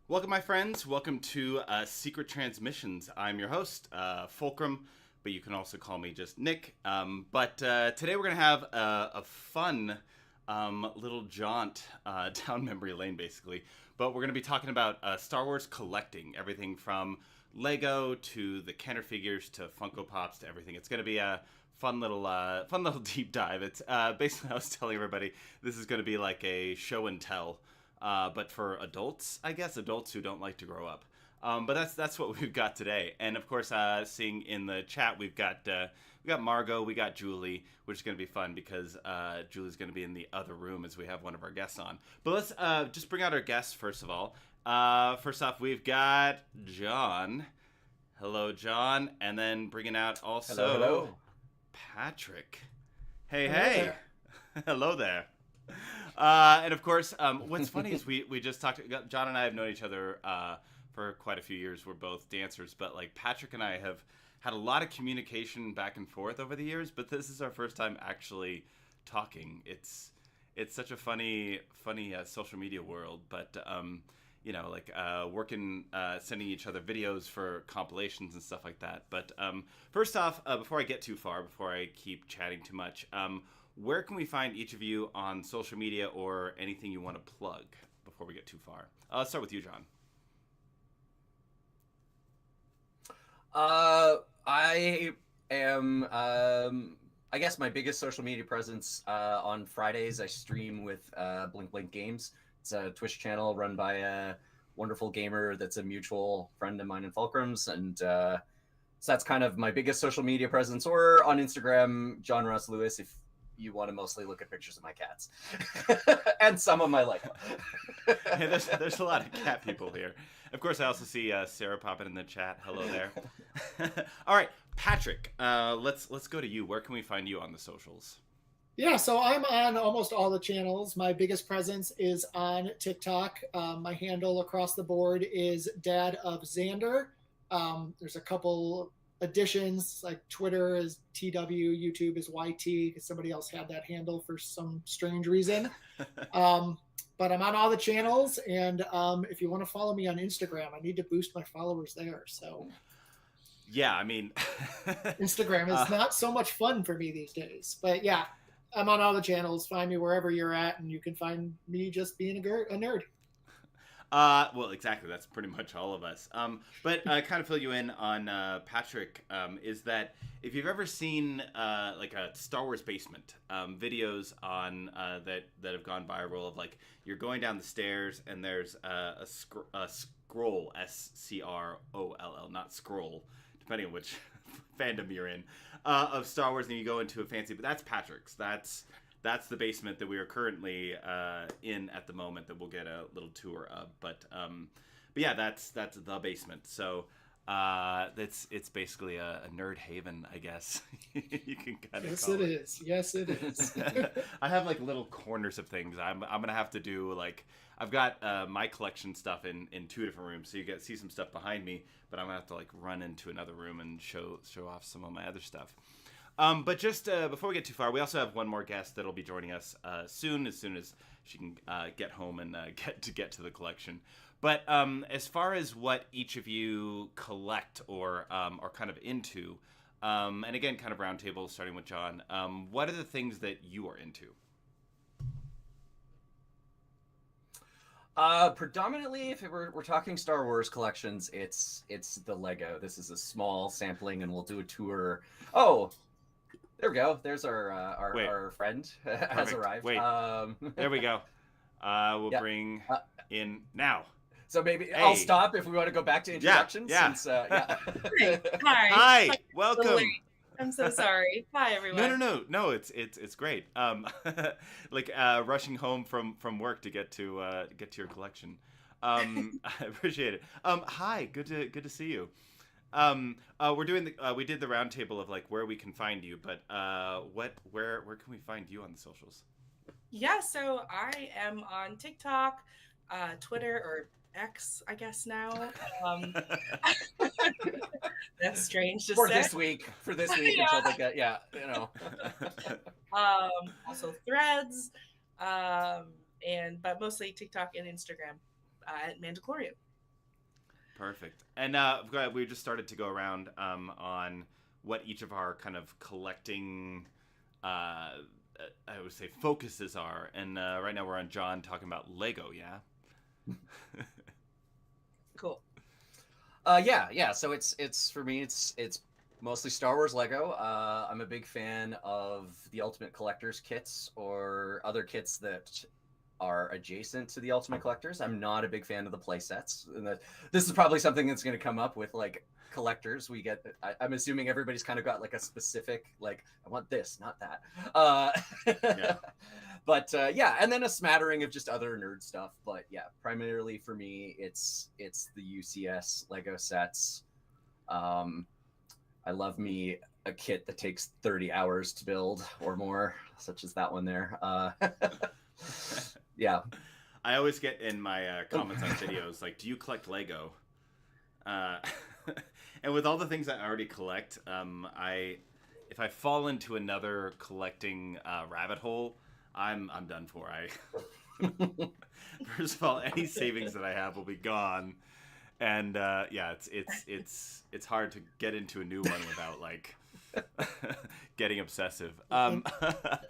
Welcome, my friends. Welcome to Secret Transmissions. I'm your host, Fulcrum, but you can also call me just Nick. But today we're going to have a fun little jaunt down memory lane, basically. But we're going to be talking about Star Wars collecting, everything from Lego to the Kenner figures to Funko Pops to everything. It's going to be a fun little deep dive. It's basically, I was telling everybody, this is going to be like a show and tell. But for adults, I guess, adults who don't like to grow up. But that's what we've got today. And of course, seeing in the chat, we got Margot, we got Julie, which is going to be fun because Julie's going to be in the other room as we have one of our guests on. But let's just bring out our guests first of all. First off, we've got John. Hello, John. And then bringing out also hello. Patrick. Hey. Hello there. And of course, what's funny is we just talked. John and I have known each other for quite a few years. We're both dancers, but like Patrick and I have had a lot of communication back and forth over the years. But this is our first time actually talking. It's such a funny social media world. But working, sending each other videos for compilations and stuff like that. But first off, before I get too far, before I keep chatting too much. Where can we find each of you on social media or anything you want to plug before we get too far? Let's start with you, John. I am, I guess my biggest social media presence on Fridays. I stream with Blink Blink Games. It's a Twitch channel run by a wonderful gamer that's a mutual friend of mine and Fulcrum's. And so that's kind of my biggest social media presence. Or on Instagram, John Ross Lewis, if you want to mostly look at pictures of my cats and some of my Lego. Hey, there's a lot of cat people here. Of course, I also see Sarah popping in the chat. Hello there. All right, Patrick, let's go to you. Where can we find you on the socials? Yeah, so I'm on almost all the channels. My biggest presence is on TikTok. My handle across the board is Dad of Xander. There's a couple additions, like Twitter is TW, YouTube is YT, because somebody else had that handle for some strange reason. But I'm on all the channels, and if you want to follow me on Instagram, I need to boost my followers there. So yeah, I mean, Instagram is not so much fun for me these days. But yeah, I'm on all the channels. Find me wherever you're at, and you can find me just being a nerd. Well, exactly. That's pretty much all of us. But kind of fill you in on Patrick, is that if you've ever seen like a Star Wars basement videos on that have gone viral of like you're going down the stairs and there's a scroll, SCROLL, not scroll, depending on which fandom you're in, of Star Wars, and you go into a fancy. But that's Patrick's. That's the basement that we are currently in at the moment that we'll get a little tour of. But yeah, that's the basement. So it's basically a nerd haven, I guess. You can kind of Yes, call it is. Yes, it is. I have like little corners of things. I'm gonna have to do like I've got my collection stuff in two different rooms, so you see some stuff behind me, but I'm gonna have to like run into another room and show off some of my other stuff. But just before we get too far, we also have one more guest that'll be joining us as soon as she can get home and get to the collection. But as far as what each of you collect or are kind of into, and again, kind of roundtable, starting with John, what are the things that you are into? Predominantly, if we're talking Star Wars collections, it's the Lego. This is a small sampling, and we'll do a tour. Oh. There we go. There's our friend has arrived. Wait, there we go. We'll bring in now. So maybe I'll stop if we want to go back to introductions. Yeah. Since, Hi. Hi. Welcome. I'm so sorry. Hi, everyone. No. It's great. Like rushing home from work to get to your collection. I appreciate it. Hi. Good to see you. We're doing we did the roundtable of like where we can find you, but where can we find you on the socials? Yeah, so I am on TikTok, Twitter, or X, I guess now. That's strange to for say. this week Yeah. until they get, yeah, you know. Also Threads, But mostly TikTok and Instagram at Mandalorian. Perfect. And we just started to go around on what each of our kind of collecting, I would say, focuses are. And right now we're on John talking about Lego, yeah? Cool. Yeah. So it's for me, it's mostly Star Wars Lego. I'm a big fan of the Ultimate Collector's kits or other kits that are adjacent to the Ultimate Collectors. I'm not a big fan of the play sets. And this is probably something that's going to come up with like collectors. I'm assuming everybody's kind of got like a specific, like, I want this, not that. Yeah. But yeah, and then a smattering of just other nerd stuff. But yeah, primarily for me, it's the UCS Lego sets. I love me a kit that takes 30 hours to build or more, such as that one there. Yeah. I always get in my comments on videos, like, do you collect Lego? And with all the things I already collect, if I fall into another collecting rabbit hole, I'm done for. First of all, any savings that I have will be gone, and yeah, it's hard to get into a new one without like getting obsessive. And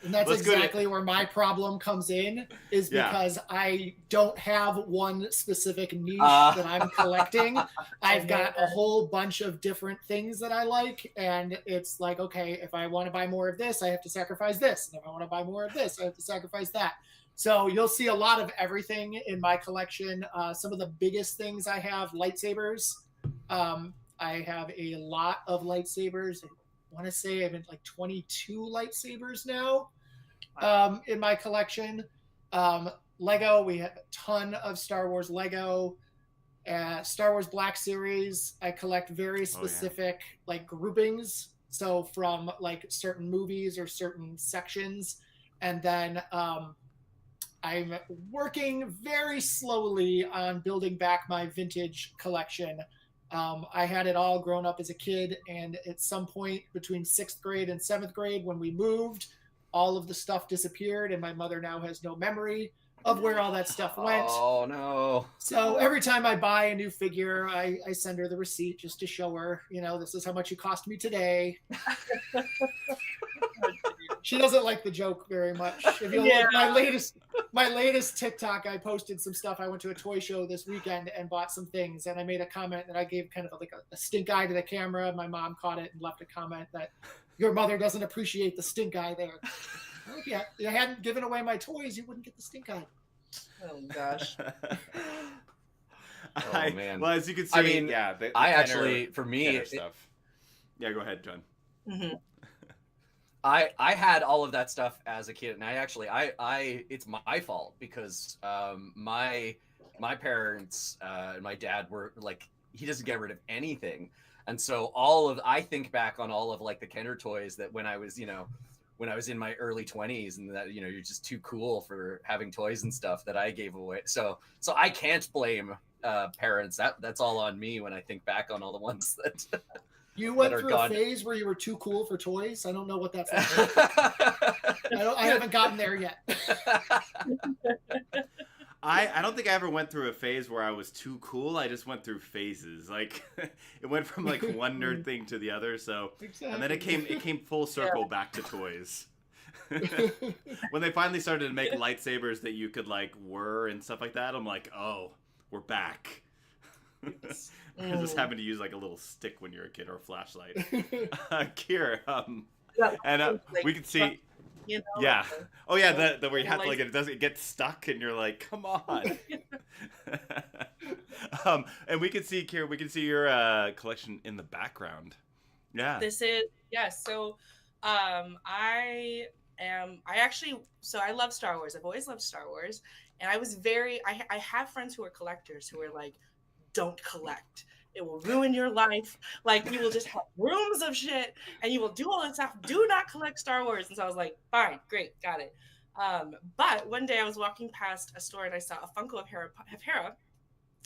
that's exactly where my problem comes in, is because I don't have one specific niche that I'm collecting. I've got a whole bunch of different things that I like, and it's like, okay, if I want to buy more of this, I have to sacrifice this, and if I want to buy more of this, I have to sacrifice that. So you'll see a lot of everything in my collection. Some of the biggest things I have, lightsabers. I have a lot of lightsabers. I want to say I have like 22 lightsabers now in my collection. Lego, we have a ton of Star Wars Lego. Star Wars Black Series, I collect very specific like groupings. So from like certain movies or certain sections. And then I'm working very slowly on building back my vintage collection. I had it all grown up as a kid, and at some point between 6th grade and 7th grade, when we moved, all of the stuff disappeared, and my mother now has no memory of where all that stuff went. Oh, no. So every time I buy a new figure, I send her the receipt just to show her, this is how much it cost me today. She doesn't like the joke very much. If you look, my latest TikTok, I posted some stuff. I went to a toy show this weekend and bought some things, and I made a comment that I gave kind of like a stink eye to the camera. My mom caught it and left a comment that your mother doesn't appreciate the stink eye there. Well, yeah, if I hadn't given away my toys, you wouldn't get the stink eye. Oh gosh. Oh man. Well, as you can see, I mean, I actually, for me, stuff. Yeah, go ahead, John. Mm-hmm. I had all of that stuff as a kid, and it's my fault because my parents and my dad were like, he doesn't get rid of anything, and so I think back on all of like the Kenner toys that when I was in my early 20s, and that you're just too cool for having toys and stuff that I gave away. So I can't blame parents. That's all on me when I think back on all the ones that. You went through a phase where you were too cool for toys? I don't know what that's like. I haven't gotten there yet. I don't think I ever went through a phase where I was too cool. I just went through phases. Like it went from like one nerd thing to the other. So exactly. And then it came full circle back to toys. When they finally started to make lightsabers that you could like whir and stuff like that, I'm like, oh, we're back. Because just having to use like a little stick when you're a kid or a flashlight. Kir, and we can see, yeah. Oh yeah, the where you have to like it gets stuck and you're like, come on. And we can see, Kir, your collection in the background. Yeah. This is So, I love Star Wars. I've always loved Star Wars, and I have friends who are collectors who are like, don't collect. It will ruin your life. Like, you will just have rooms of shit and you will do all that stuff. Do not collect Star Wars. And so I was like, fine, great, got it. But one day I was walking past a store and I saw a Funko of Hera,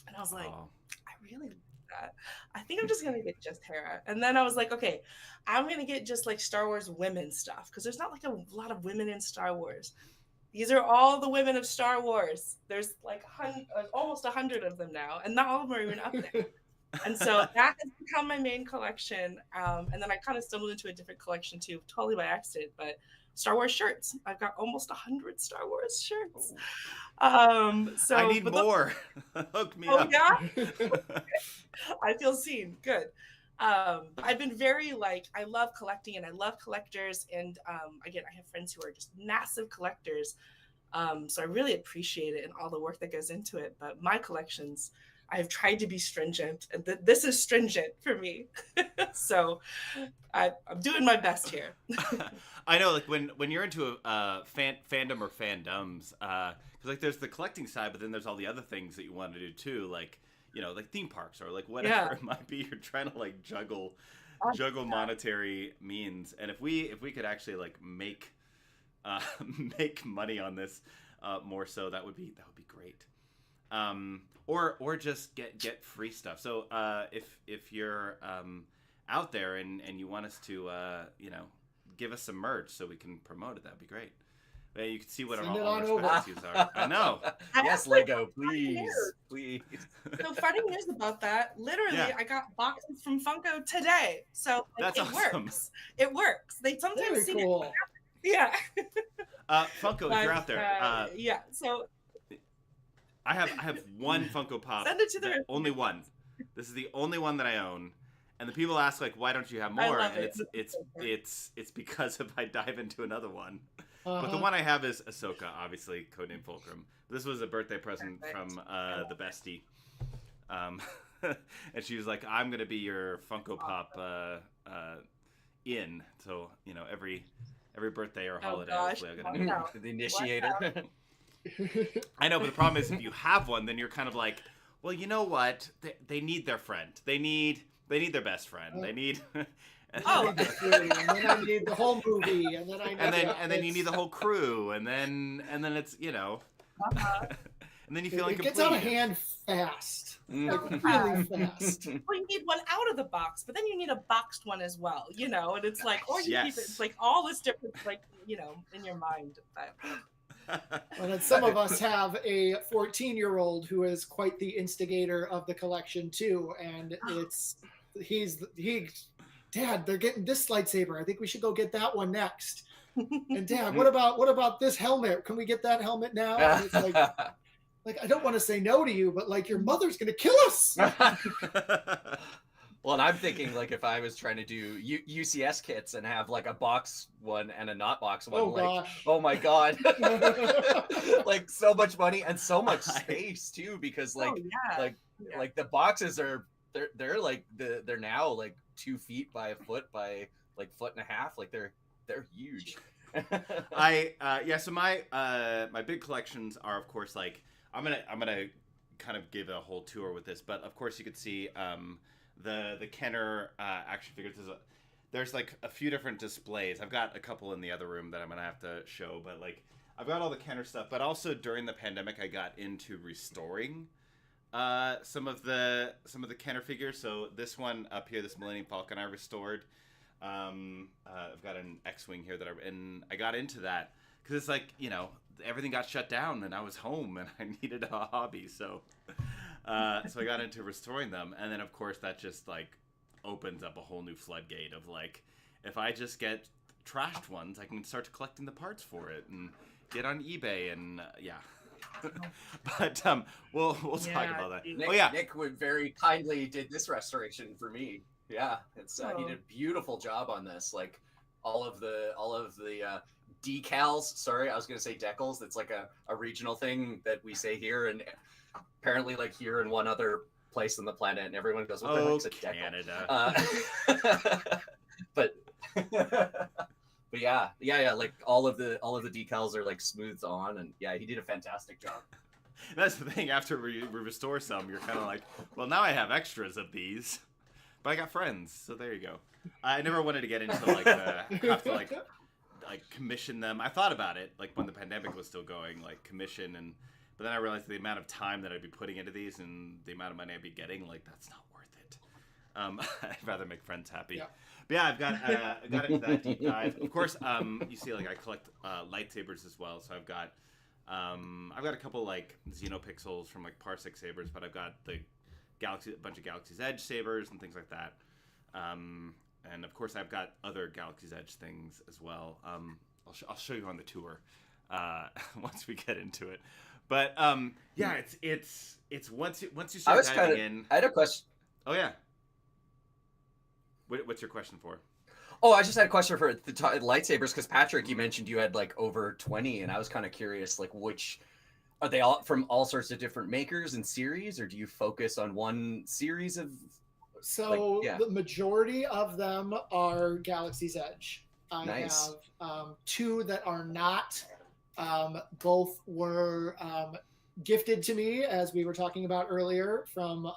and I was like, I really like that. I think I'm just gonna get just Hera. And then I was like, okay, I'm gonna get just like Star Wars women stuff, because there's not like a lot of women in Star Wars. These are all the women of Star Wars. There's like almost 100 of them now, and not all of them are even up there. And so that has become my main collection. And then I kind of stumbled into a different collection too, totally by accident. But Star Wars shirts. I've got almost 100 Star Wars shirts. So I need more. Hook me up. Yeah. I feel seen. Good. I've been very I love collecting and I love collectors. And again, I have friends who are just massive collectors. So I really appreciate it and all the work that goes into it. But my collections, I've tried to be stringent, and this is stringent for me. So I'm doing my best here. I know, like when you're into fandom or fandoms, because like there's the collecting side, but then there's all the other things that you want to do too, like like theme parks or like whatever it might be. You're trying to like juggle monetary means, and if we could actually like make money on this more so, that would be great. Or just get free stuff. So if you're out there and you want us to give us some merch so we can promote it, that'd be great. You can see what our specialties are. I know. Yes, Lego, please. So funny news about that. Literally, I got boxes from Funko today. So that's it awesome. Works. It works. They sometimes Very see cool. it. Yeah. Funko, if you're out there. Yeah. So I have one Funko Pop. Send it to the only one. This is the only one that I own. And the people ask like, why don't you have more? And it's because if I dive into another one. But the one I have is Ahsoka, obviously, codename Fulcrum. This was a birthday present from the bestie. And she was like, I'm gonna be your Funko Pop in. So, every birthday or holiday, hopefully I'm gonna be the initiator. I know, but the problem is if you have one, then you're kind of like, well, you know what? They need their friend. They need their best friend. They need. And then I need the whole movie, and then and then you need the whole crew, and then it's and then you feel it gets out of hand fast, like really fast. Well, you need one out of the box, but then you need a boxed one as well, and it's like, or you keep it, it's like all this different, like in your mind. And then some of us have a 14-year-old who is quite the instigator of the collection too, and Dad, they're getting this lightsaber. I think we should go get that one next. And Dad, what about this helmet? Can we get that helmet now? And it's like I don't want to say no to you, but like your mother's gonna kill us. Well, and I'm thinking like if I was trying to do UCS kits and have like a box one and a not box one, gosh. Oh my god, like so much money and so much space too, because like the boxes are they're now like 2 feet by a foot by like foot and a half, like they're huge. So my big collections are, of course, like I'm gonna kind of give a whole tour with this, but of course you could see the Kenner action figures. There's like a few different displays. I've got a couple in the other room that I'm gonna have to show, but like I've got all the Kenner stuff. But also during the pandemic, I got into restoring some of the Kenner figures. So this one up here, this Millennium Falcon, I restored. I've got an X-wing here and I got into that because it's like everything got shut down and I was home and I needed a hobby. So I got into restoring them, and then of course that just like opens up a whole new floodgate of like, if I just get trashed ones, I can start collecting the parts for it and get on eBay and But we'll talk about that. Nick would very kindly did this restoration for me. Yeah, it's he did a beautiful job on this. Like all of the decals. Sorry, I was gonna say decals. That's like a regional thing that we say here, and apparently like here in one other place on the planet, and everyone goes, "What the heck's a decal?" Canada. But yeah, like all of the decals are like smoothed on, and yeah, he did a fantastic job. That's the thing. After we restore some, you're kind of like, well, now I have extras of these, but I got friends, so there you go. I never wanted to get into like have to like commission them. I thought about it like when the pandemic was still going, like commission, but then I realized the amount of time that I'd be putting into these and the amount of money I'd be getting, like that's not worth it. I'd rather make friends happy. Yeah. But yeah, I got into that deep dive. Of course, you see, like I collect lightsabers as well. So I've got a couple like Xenopixels from like Parsec sabers, but I've got a bunch of Galaxy's Edge sabers and things like that. And of course, I've got other Galaxy's Edge things as well. I'll show you on the tour once we get into it. But yeah, it's once you start diving in. I had a question. Oh yeah. What's your question for? Oh, I just had a question for the lightsabers because Patrick, you mentioned you had like over 20, and I was kind of curious, like which are they all from all sorts of different makers and series, or do you focus on one series of? So the majority of them are Galaxy's Edge. I Nice. have 2 that are not. Both were gifted to me, as we were talking about earlier, from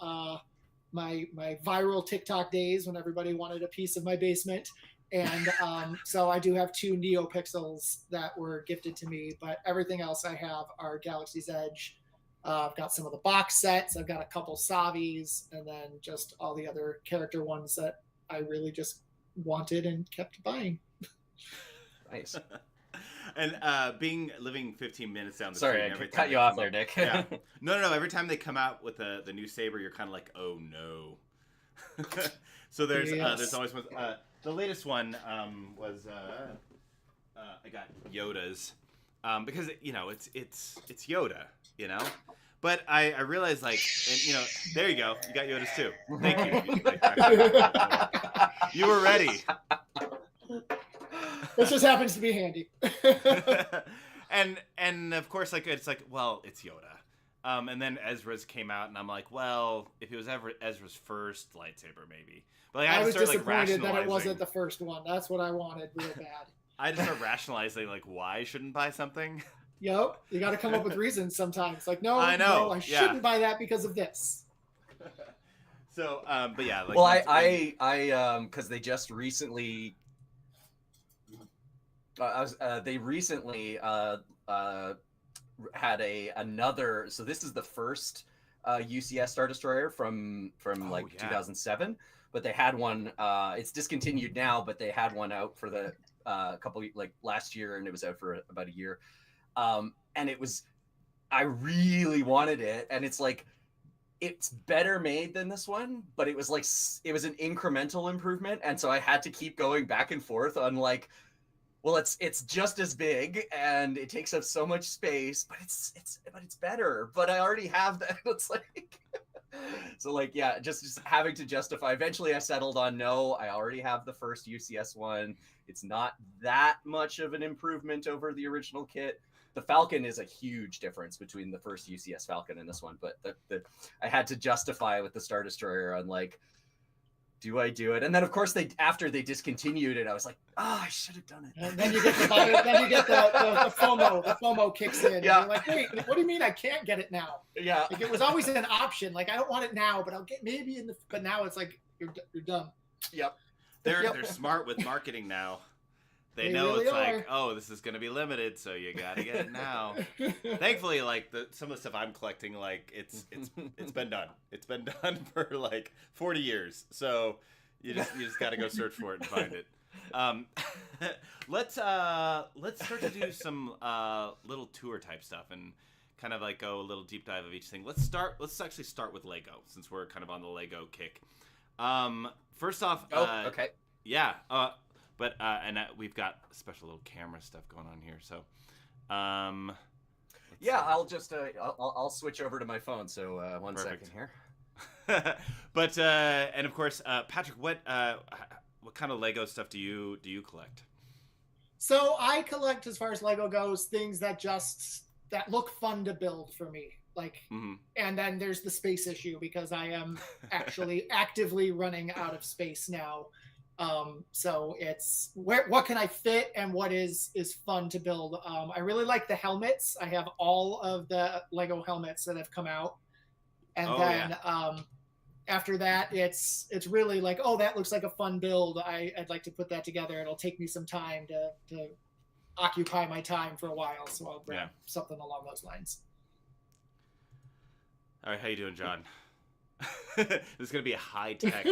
my viral TikTok days when everybody wanted a piece of my basement. And so I do have 2 NeoPixels that were gifted to me, but everything else I have are Galaxy's Edge. I've got some of the box sets. I've got a couple Savis, and then just all the other character ones that I really just wanted and kept buying. Nice. And living 15 minutes down the Sorry, street. I cut you off there, Nick. Yeah. No. Every time they come out with the new saber, you're kind of like, oh no. So there's always one. The latest one was I got Yoda's because it's Yoda, But I realized and there you go, you got Yoda's too. Thank you. You were ready. This just happens to be handy. and of course, it's Yoda. And then Ezra's came out, and I'm like, well, if it was ever Ezra's first lightsaber, maybe. But I was disappointed that it wasn't the first one. That's what I wanted real bad. I just start rationalizing why I shouldn't buy something. Yep, you got to come up with reasons sometimes. Like, no, I shouldn't buy that because of this. So, but yeah. Well, I because they just recently. They recently had another. So this is the first UCS Star Destroyer from 2007, but they had one. It's discontinued now, but they had one out for the couple last year, and it was out for about a year. And it was, I really wanted it, and it's better made than this one, but it was an incremental improvement, and so I had to keep going back and forth on well, it's just as big and it takes up so much space, but it's better. But I already have that. It's just having to justify. Eventually, I settled on no. I already have the first UCS one. It's not that much of an improvement over the original kit. The Falcon is a huge difference between the first UCS Falcon and this one, but I had to justify with the Star Destroyer on do I do it? And then of course after they discontinued it, I was like, I should have done it. And then you get the FOMO. The FOMO kicks in. Yeah. You're like, wait, what do you mean I can't get it now? Yeah. It was always an option. I don't want it now, but I'll get maybe but now it's you're done. Yep. They're smart with marketing now. They know really it's this is going to be limited, so you got to get it now. Thankfully, some of the stuff I'm collecting, it's been done. It's been done for 40 years. So you just got to go search for it and find it. Let's start to do some little tour type stuff and kind of go a little deep dive of each thing. Let's actually start with Lego, since we're kind of on the Lego kick. First off, okay. Yeah. But we've got special little camera stuff going on here. So, I'll just I'll switch over to my phone. So one Perfect. second here. But and of course, Patrick, what kind of Lego stuff do you collect? So I collect, as far as Lego goes, things that look fun to build for me. And then there's the space issue, because I am actually actively running out of space now. So it's what can I fit and what is fun to build. I really like the helmets. I have all of the Lego helmets that have come out. And after that, it's really that looks like a fun build. I'd like to put that together. It'll take me some time to occupy my time for a while. So I'll grab something along those lines. All right. How you doing, John? This is going to be a high tech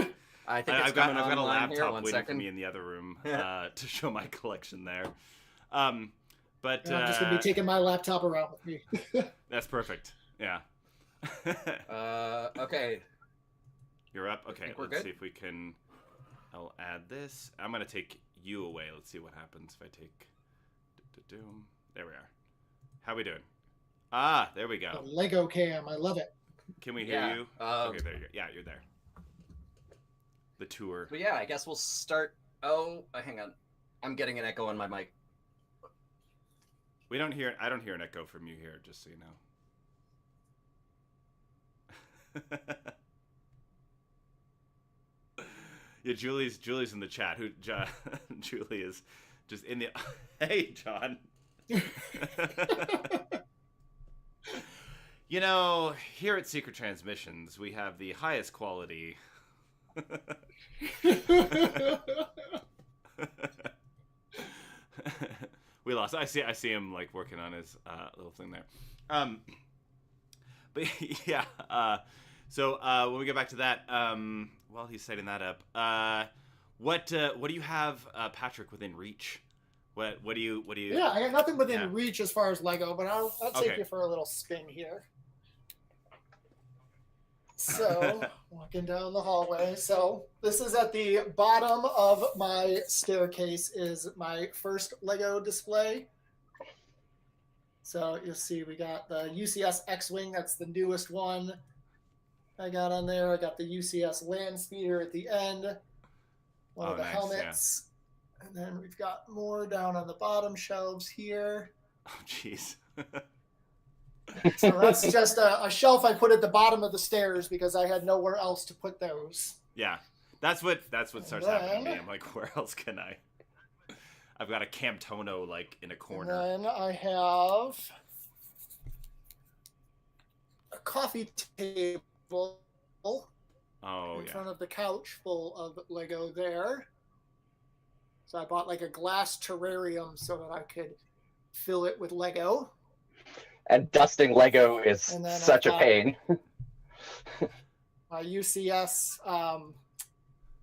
I think it's I've got coming a online here. laptop 1 waiting for second. me in the other room to show my collection there. But And I'm just gonna be taking my laptop around with me. that's perfect. Yeah. Okay. You're up. Okay, think we're let's good? see if we can. I'll add this. I'm gonna take you away. Let's see what happens if I take. There we are. How we doing? Ah, there we The go. Lego cam, I love it. Can we hear Yeah, you? Okay, there you go. Yeah, you're there. The tour. But yeah, I guess we'll start. Oh, hang on. I'm getting an echo on my mic. We don't hear. I don't hear an echo from you here. Just so you know. Yeah, Julie's in the chat. Julie is just in the. Hey, John. You know, here at Secret Transmissions, we have the highest quality. We lost. I see him like working on his little thing there. But yeah. So when we get back to that, while he's setting that up, what do you have, Patrick, within reach? What do you? Yeah, I got nothing within Yeah. reach as far as Lego, but I'll take Okay. you for a little spin here. So, walking down the hallway. So, this is at the bottom of my staircase is my first Lego display. So, you'll see we got the UCS X-Wing. That's the newest one I got on there. I got the UCS Land Speeder at the end. One Oh, of the nice, helmets. And then we've got more down on the bottom shelves here. Oh, jeez. So that's just a shelf I put at the bottom of the stairs because I had nowhere else to put those. Yeah, that's what starts happening to me. I'm like, where else can I? I've got a Camtono like in a corner. And then I have a coffee table Oh in yeah. front of the couch full of Lego there. So I bought like a glass terrarium so that I could fill it with Lego. And dusting Lego is And then such a I've got- pain. My UCS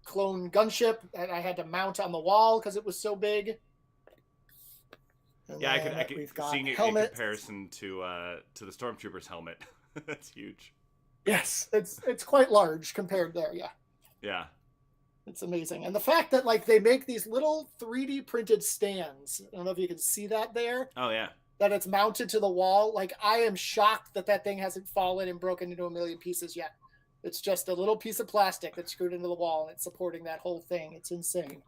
clone gunship that I had to mount on the wall because it was so big. And Yeah, I then could we've got seeing it in helmets. comparison to the Stormtrooper's helmet. That's huge. Yes, it's quite large compared there. Yeah, Yeah. it's amazing. And the fact that like they make these little 3D printed stands. I don't know if you can see that there. Oh yeah. That it's mounted to the wall. Like I am shocked that that thing hasn't fallen and broken into a million pieces yet. It's just a little piece of plastic that's screwed into the wall and it's supporting that whole thing. It's insane.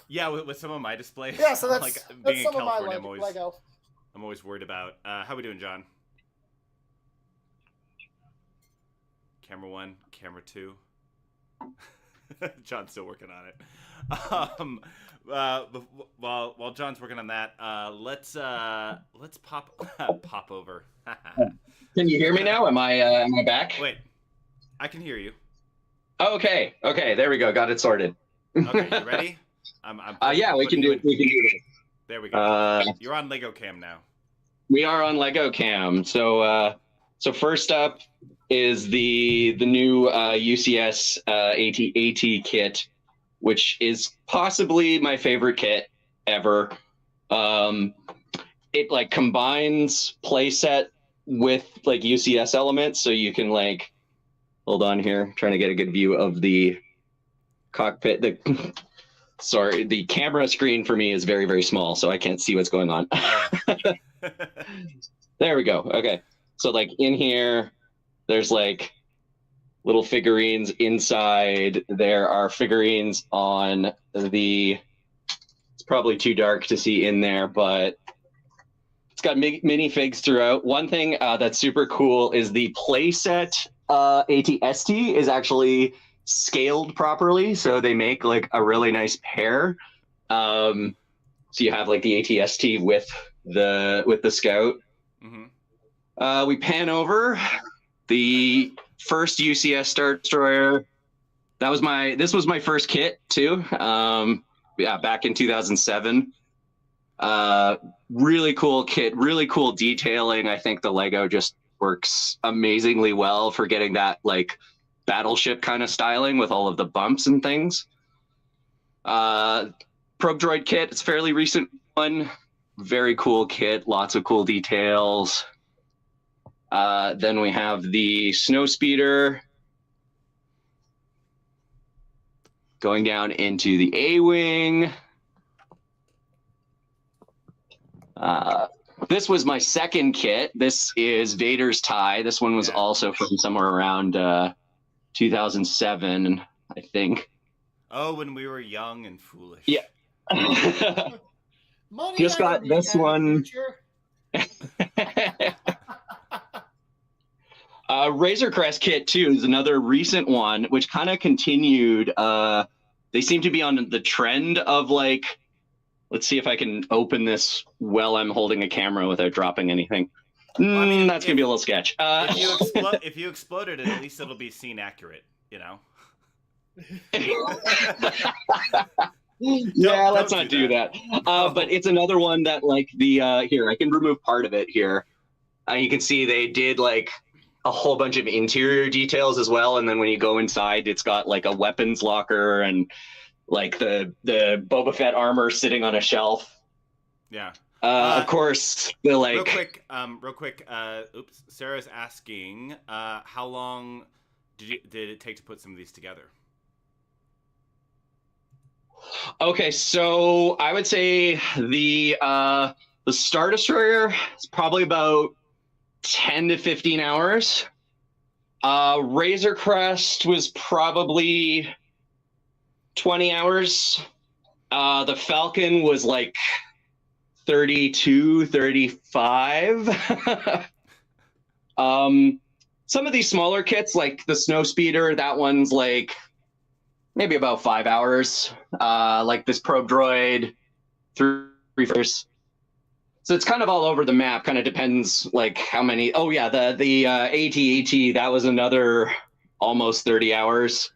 Yeah, with some of my displays. Yeah, so that's, like that's being in some of my California, Lego. I'm always worried about. How we doing, John? Camera 1, camera 2. John's still working on it. While John's working on that, let's pop over. Can you hear me now? Am I back? Wait, I can hear you. Okay, there we go. Got it sorted. Okay, you ready? Yeah, we can do this. There we go. You're on Lego Cam now. We are on Lego Cam. So first up is the new UCS AT kit, which is possibly my favorite kit ever. It like combines playset with like UCS elements, so you can like hold on here, trying to get a good view of the cockpit. The camera screen for me is very, very small, so I can't see what's going on. There we go. Okay. So like in here, there's like little figurines inside. There are figurines on the, it's probably too dark to see in there, but it's got minifigs throughout. One thing that's super cool is the playset ATST is actually scaled properly, so they make like a really nice pair. So you have like the ATST with the Scout. Mm-hmm. We pan over the first UCS Star Destroyer. This was my first kit too. Back in 2007. Really cool kit, really cool detailing. I think the Lego just works amazingly well for getting that like battleship kind of styling with all of the bumps and things. Probe Droid kit, it's a fairly recent one. Very cool kit, lots of cool details. Then we have the Snow Speeder going down into the A-Wing. This was my second kit. This is Vader's tie. This one was also from somewhere around 2007, I think. Oh, when we were young and foolish. Yeah. Money Just got this one. Razor Crest kit too is another recent one, which kind of continued. They seem to be on the trend of like, let's see if I can open this while I'm holding a camera without dropping anything. Well, I mean, that's gonna be a little sketch. If you explode it, at least it'll be scene accurate, you know. Yeah, let's not do that. But it's another one that like the here, I can remove part of it here. You can see they did like a whole bunch of interior details as well, and then when you go inside, it's got like a weapons locker and like the Boba Fett armor sitting on a shelf. Yeah. Of course, the like. Real quick. Oops. Sarah's asking, how long did it take to put some of these together? Okay, so I would say the Star Destroyer is probably about 10 to 15 hours. Razor Crest was probably 20 hours. The Falcon was like 32, 35. Some of these smaller kits, like the Snow Speeder, that one's like maybe about 5 hours. Like this Probe Droid, 3 hours. So it's kind of all over the map. Kind of depends, like how many. Oh yeah, the AT-AT, that was another almost 30 hours.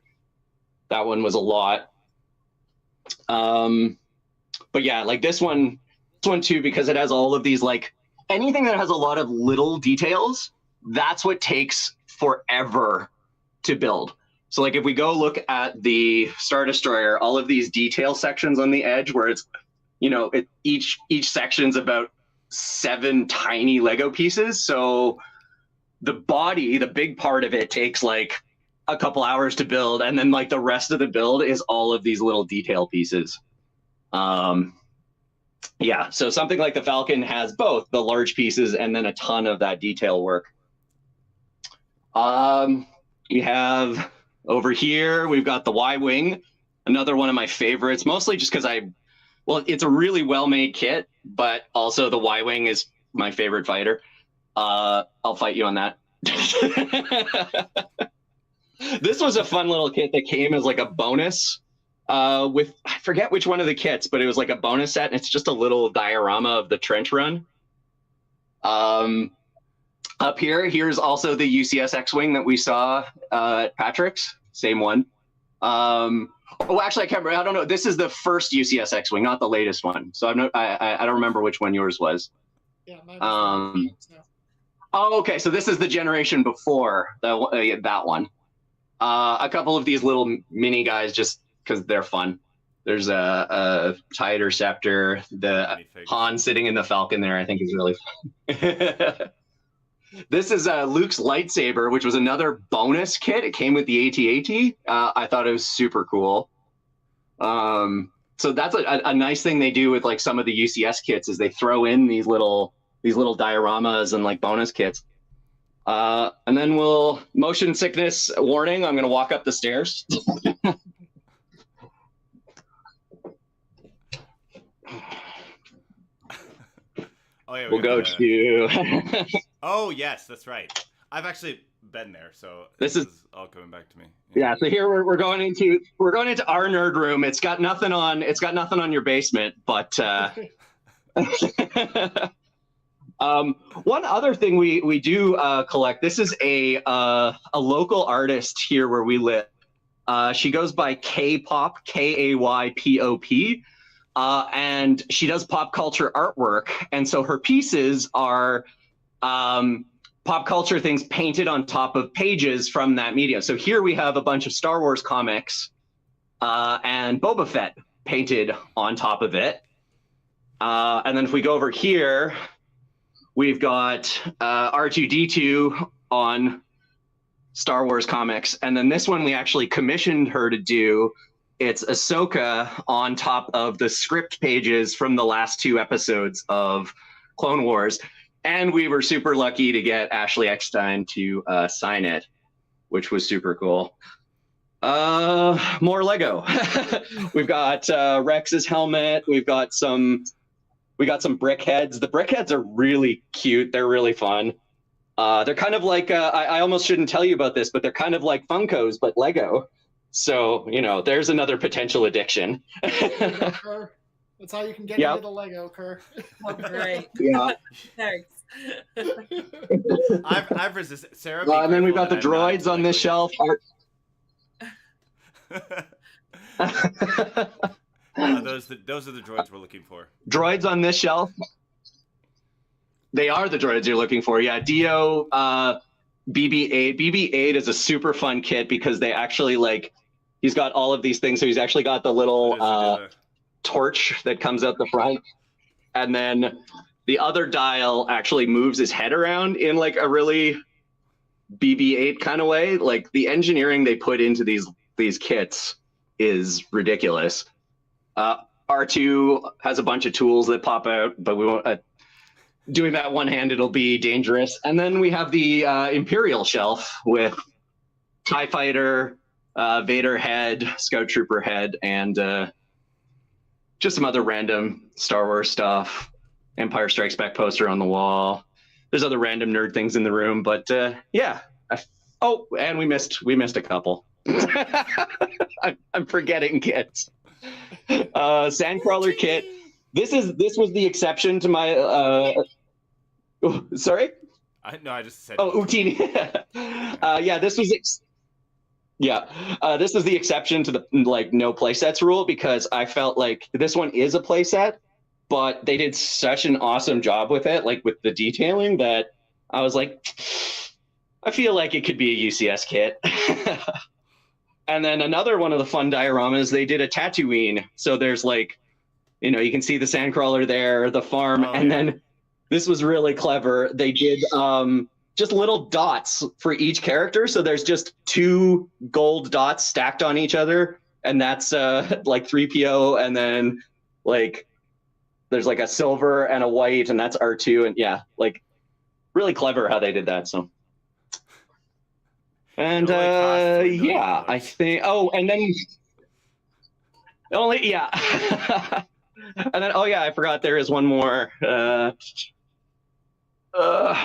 That one was a lot. But yeah, like this one too, because it has all of these like anything that has a lot of little details. That's what takes forever to build. So like if we go look at the Star Destroyer, all of these detail sections on the edge where it's, you know, each section's about 7 tiny Lego pieces. So the body, the big part of it takes like a couple hours to build. And then like the rest of the build is all of these little detail pieces. Yeah, so something like the Falcon has both the large pieces and then a ton of that detail work. We have over here, we've got the Y-Wing, another one of my favorites, mostly just because well, it's a really well-made kit, but also the Y-Wing is my favorite fighter. I'll fight you on that. This was a fun little kit that came as like a bonus with, I forget which one of the kits, but it was like a bonus set, and it's just a little diorama of the trench run. Up here's also the UCS X-Wing that we saw at Patrick's, same one. Oh, actually, I can't remember. I don't know. This is the first UCS X-Wing, not the latest one. So I don't remember which one yours was. Yeah, mine was Oh, okay. So this is the generation before that one. A couple of these little mini guys, just because they're fun. There's a TIE Interceptor. The Han sitting in the Falcon there, I think, is really fun. This is Luke's lightsaber, which was another bonus kit. It came with the AT-AT. I thought it was super cool. So that's a nice thing they do with like some of the UCS kits is they throw in these little dioramas and like bonus kits. And then motion sickness warning. I'm gonna walk up the stairs. Oh yeah, we'll go to. Oh yes, that's right. I've actually been there, so this is all coming back to me. Yeah, so here we're going into our nerd room. It's got nothing on your basement, but one other thing we do collect. This is a local artist here where we live. She goes by K-Pop, Kaypop. And she does pop culture artwork, and so her pieces are pop culture things painted on top of pages from that media. So here we have a bunch of Star Wars comics and Boba Fett painted on top of it. And then if we go over here, we've got R2-D2 on Star Wars comics. And then this one we actually commissioned her to do. It's Ahsoka on top of the script pages from the last 2 episodes of Clone Wars. And we were super lucky to get Ashley Eckstein to sign it, which was super cool. More Lego. We've got Rex's helmet. We've got some brick heads. The brick heads are really cute. They're really fun. They're kind of like I almost shouldn't tell you about this, but they're kind of like Funkos, but Lego. So, there's another potential addiction. Kerr. That's how you can get into the Lego, Kerr. Oh, great. Yeah. Thanks. I've resisted Sarah. And then we've got the droids on this shelf. Those are the droids we're looking for. Droids on this shelf. They are the droids you're looking for. Yeah, Dio BB-8. BB-8 is a super fun kit because they actually he's got all of these things. So he's actually got the little torch that comes out the front, and then the other dial actually moves his head around in a really BB-8 kind of way. Like the engineering they put into these kits is ridiculous. R2 has a bunch of tools that pop out, but we won't. Doing that one-handed will be dangerous. And then we have the Imperial shelf with TIE Fighter, Vader head, Scout Trooper head, and just some other random Star Wars stuff. Empire Strikes Back poster on the wall. There's other random nerd things in the room, but yeah. And we missed a couple. I'm forgetting kits. Sandcrawler kit. This was the exception to my. Sorry. I just said. Oh, Utini. Yeah, this was. This is the exception to the no playsets rule because I felt like this one is a playset, but they did such an awesome job with it, with the detailing, that I was like, I feel like it could be a UCS kit. And then another one of the fun dioramas, they did a Tatooine. So there's you can see the Sandcrawler there, the farm, and then this was really clever. They did just little dots for each character. So there's just 2 gold dots stacked on each other, and that's 3PO, and then there's a silver and a white, and that's R2, and really clever how they did that. So. And I think. Oh, and then only and then I forgot there is one more.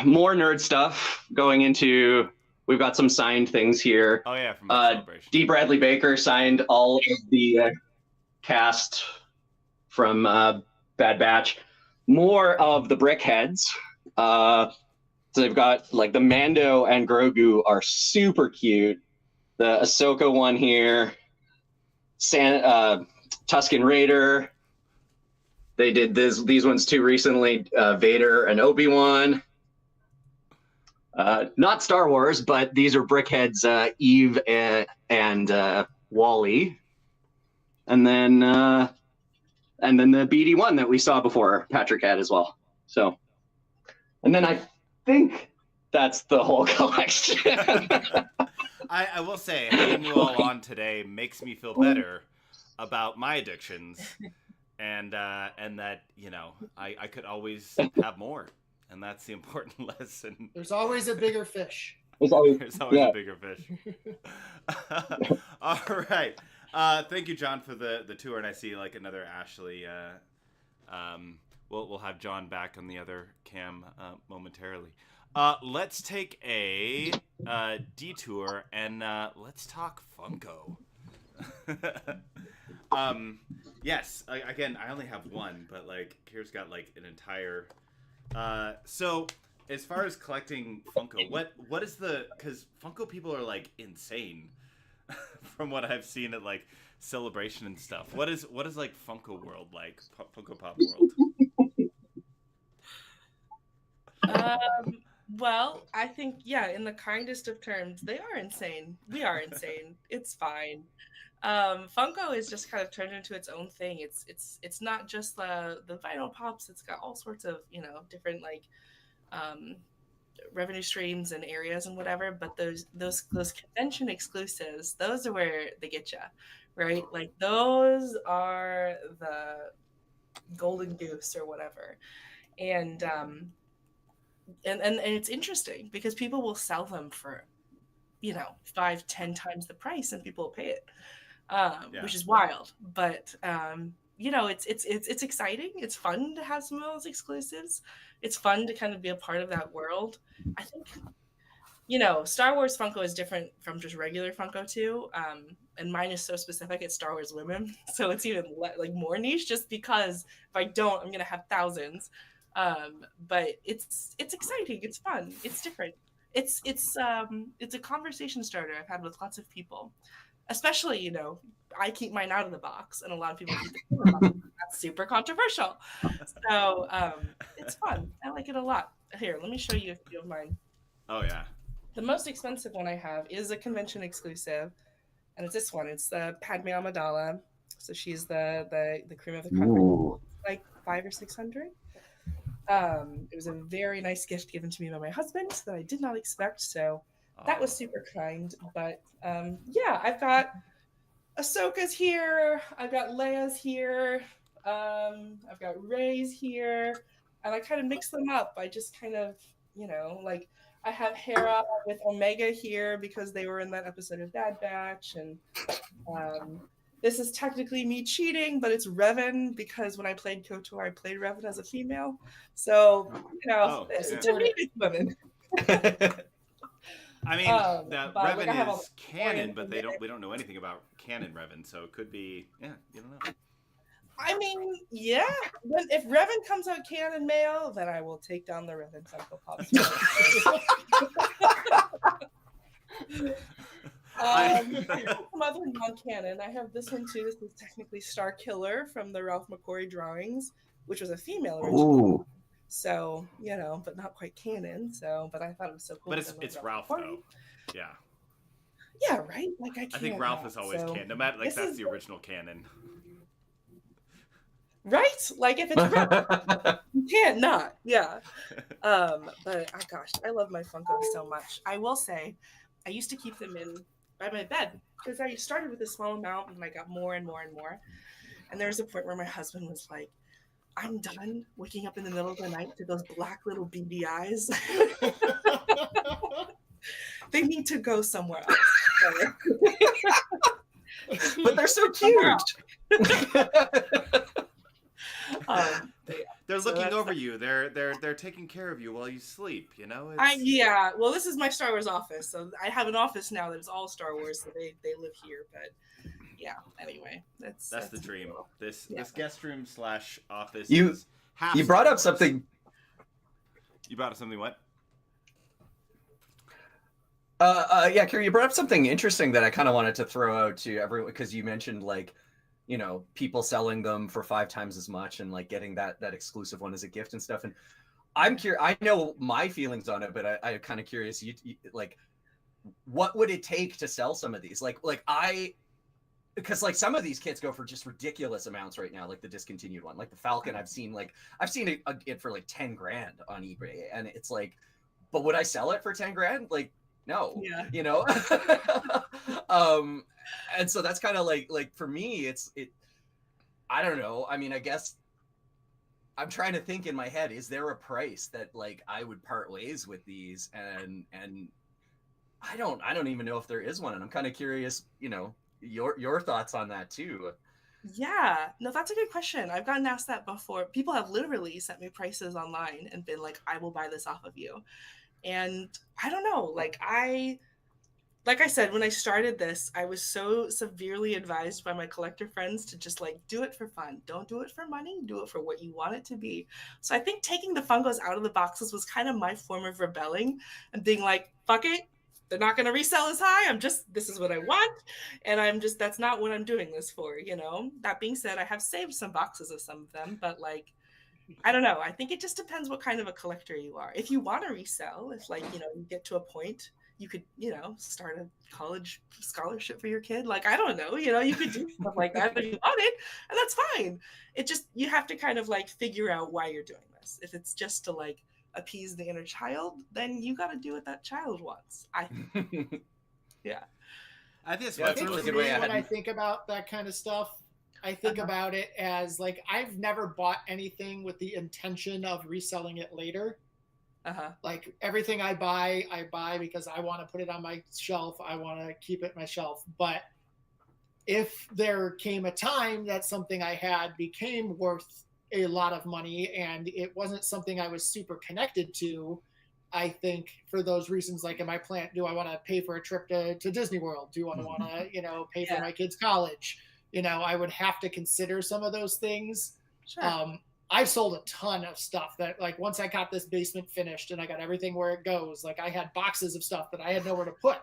More nerd stuff going into. We've got some signed things here. Oh yeah, from the celebration. D. Bradley Baker signed all of the cast from Bad Batch. More of the brickheads. So they've got the Mando and Grogu are super cute. The Ahsoka one here, Tusken Raider. They did these ones too recently. Vader and Obi-Wan. Not Star Wars, but these are brickheads. Eve and Wally, and then the BD1 that we saw before. Patrick had as well. So, and then I think that's the whole collection. I will say, having you all on today makes me feel better about my addictions, and that I could always have more, and that's the important lesson. There's always a bigger fish. There's always a bigger fish. All right. Thank you, John, for the tour, and I see another Ashley. We'll have John back on the other cam momentarily. Let's take a detour and let's talk Funko. Yes, again, I only have one, but Kir's got an entire. So as far as collecting Funko, what is because Funko people are insane, from what I've seen at Celebration and stuff. What is Funko World Funko Pop World? Well, I think, yeah, in the kindest of terms, they are insane. We are insane. It's fine. Funko is just kind of turned into its own thing. It's not just the vinyl pops. It's got all sorts of, different like um, revenue streams and areas and whatever. But those convention exclusives, those are where they get you, right? Like those are the golden goose or whatever. And and it's interesting because people will sell them for 5-10 times the price and people will pay it, which is wild. But it's exciting. It's fun to have some of those exclusives. It's fun to kind of be a part of that world. I think Star Wars Funko is different from just regular Funko too. And mine is so specific. It's Star Wars women, so it's even like more niche. Just because if I don't, I'm gonna have thousands. But it's exciting. It's fun. It's different. It's a conversation starter I've had with lots of people. Especially, I keep mine out of the box, and a lot of people keep it in the box. That's super controversial. So it's fun. I like it a lot. Here, let me show you a few of mine. Oh yeah. The most expensive one I have is a convention exclusive, and it's this one. It's the Padme Amidala. So she's the cream of the crop. Like 500 or 600. It was a very nice gift given to me by my husband that I did not expect. So that was super kind. But yeah, I've got Ahsoka's here. I've got Leia's here. I've got Rey's here, and I kind of mix them up. I just kind of, like I have Hera with Omega here because they were in that episode of Bad Batch, and this is technically me cheating, but it's Revan because when I played KOTOR, I played Revan as a female. So, to me, it's women. I mean, Revan is canon, but we don't know anything about canon Revan, so it could be, you don't know. I mean, yeah. If Revan comes out canon male, then I will take down the Revan Funko Pops. Some other non-canon. I have this one too. This is technically Star Killer from the Ralph McQuarrie drawings, which was a female original. So, but not quite canon. So, but I thought it was so cool. But it's Ralph though. Yeah. Yeah, right. Like I think Ralph is always canon. No matter, that's the original canon. Right? Like if it's you can't not. Yeah. But gosh, I love my Funko so much. I will say, I used to keep them in by my bed because I started with a small amount and I got more and more and more. And there was a point where my husband was like, I'm done waking up in the middle of the night to those black little beady eyes. They need to go somewhere else. But they're so cute. They're looking over you. They're taking care of you while you sleep. Yeah. Well, this is my Star Wars office, so I have an office now that is all Star Wars. So they live here. But yeah. Anyway, that's the dream. Cool. This guest room / office. You brought up something. You brought up something. What? Yeah, Kira, you brought up something interesting that I kind of wanted to throw out to everyone because you mentioned people selling them for 5 times as much and like getting that exclusive one as a gift and stuff. And I'm curious. I know my feelings on it, but I'm kind of curious. You like, what would it take to sell some of these? Because like some of these kits go for just ridiculous amounts right now, like the discontinued one, like the Falcon. I've seen it for like 10 grand on eBay, and it's like, but would I sell it for 10 grand? Like, no, and so that's kind of like for me, I don't know. I mean, I guess I'm trying to think in my head, is there a price that like I would part ways with these? And I don't even know if there is one. And I'm kind of curious, your thoughts on that too. Yeah, no, that's a good question. I've gotten asked that before. People have literally sent me prices online and been like, I will buy this off of you. And I don't know, like I said, when I started this, I was so severely advised by my collector friends to just like do it for fun. Don't do it for money. Do it for what you want it to be. So I think taking the Funkos out of the boxes was kind of my form of rebelling and being like, fuck it. They're not going to resell as high. This is what I want. And that's not what I'm doing this for, That being said, I have saved some boxes of some of them, but like, I don't know. I think it just depends what kind of a collector you are. If you want to resell, if like, you get to a point, you could, start a college scholarship for your kid. Like, I don't know, you could do stuff like that if you want it, and that's fine. It just, you have to kind of like figure out why you're doing this. If it's just to like appease the inner child, then you got to do what that child wants. Yeah. I think I think for me, when I think about that kind of stuff, I think about it as like, I've never bought anything with the intention of reselling it later. Like everything I buy because I want to put it on my shelf. I want to keep it on my shelf. But if there came a time that something I had became worth a lot of money and it wasn't something I was super connected to, I think for those reasons, like, do I want to pay for a trip to Disney World? Do I want to, pay for my kids' college? I would have to consider some of those things. Sure. I've sold a ton of stuff that, like, once I got this basement finished and I got everything where it goes, like I had boxes of stuff that I had nowhere to put.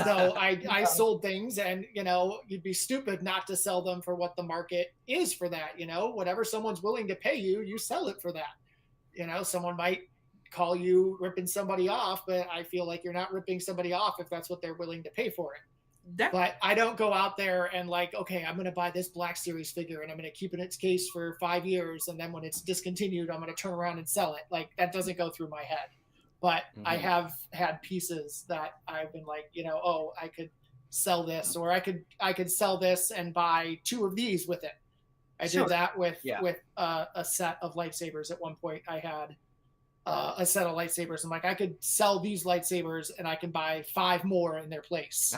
So I sold things, and, you'd be stupid not to sell them for what the market is for that. Whatever someone's willing to pay you, you sell it for that. Someone might call you ripping somebody off, but I feel like you're not ripping somebody off if that's what they're willing to pay for it. But I don't go out there and like, okay, I'm going to buy this Black Series figure and I'm going to keep it in its case for 5 years, and then when it's discontinued, I'm going to turn around and sell it. Like, that doesn't go through my head. But I have had pieces that I've been like, I could sell this, or I could sell this and buy 2 of these with it. I did that with a set of lightsabers. At one point, I had a set of lightsabers. I'm like, I could sell these lightsabers and I can buy 5 more in their place.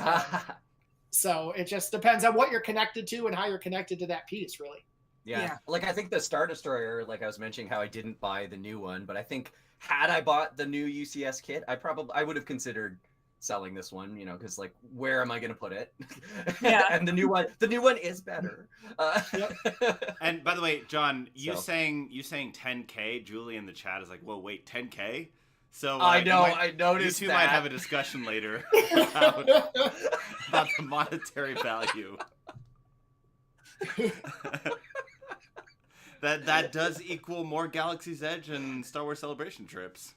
So it just depends on what you're connected to and how you're connected to that piece, really. Yeah. Like, I think the Star Destroyer, like I was mentioning how I didn't buy the new one, but I think had I bought the new UCS kit, I would have considered selling this one, because like, where am I going to put it? Yeah. And the new one is better. And by the way, John, you saying 10K, Julie in the chat is like, whoa, wait, 10K? So I know, I noticed you two might have a discussion later about the monetary value. That does equal more Galaxy's Edge and Star Wars Celebration trips.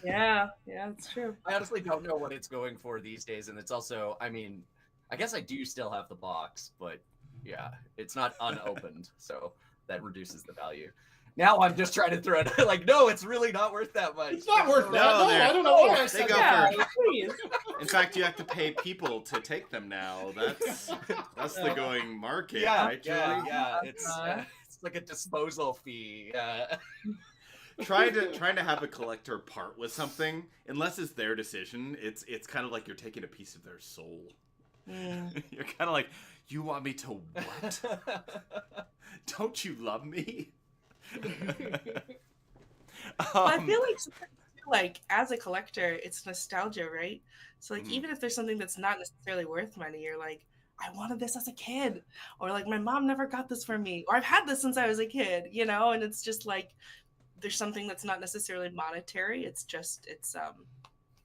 Yeah, it's true. I honestly don't know what it's going for these days, and it's also, I mean, I guess I do still have the box, but yeah, it's not unopened, so that reduces the value. Now I'm just trying to throw it like, no, it's really not worth that much. It's not worth that. No, I don't know what I said. Please. In fact, you have to pay people to take them now. That's the going market, right, Julie? Yeah. It's like a disposal fee. Trying to have a collector part with something, unless it's their decision, it's kind of like you're taking a piece of their soul. You're kind of like, you want me to what? Don't you love me? I feel like as a collector, it's nostalgia, right? So like, even if there's something that's not necessarily worth money, you're like, I wanted this as a kid, or like, my mom never got this for me, or I've had this since I was a kid, and it's just like, there's something that's not necessarily monetary. It's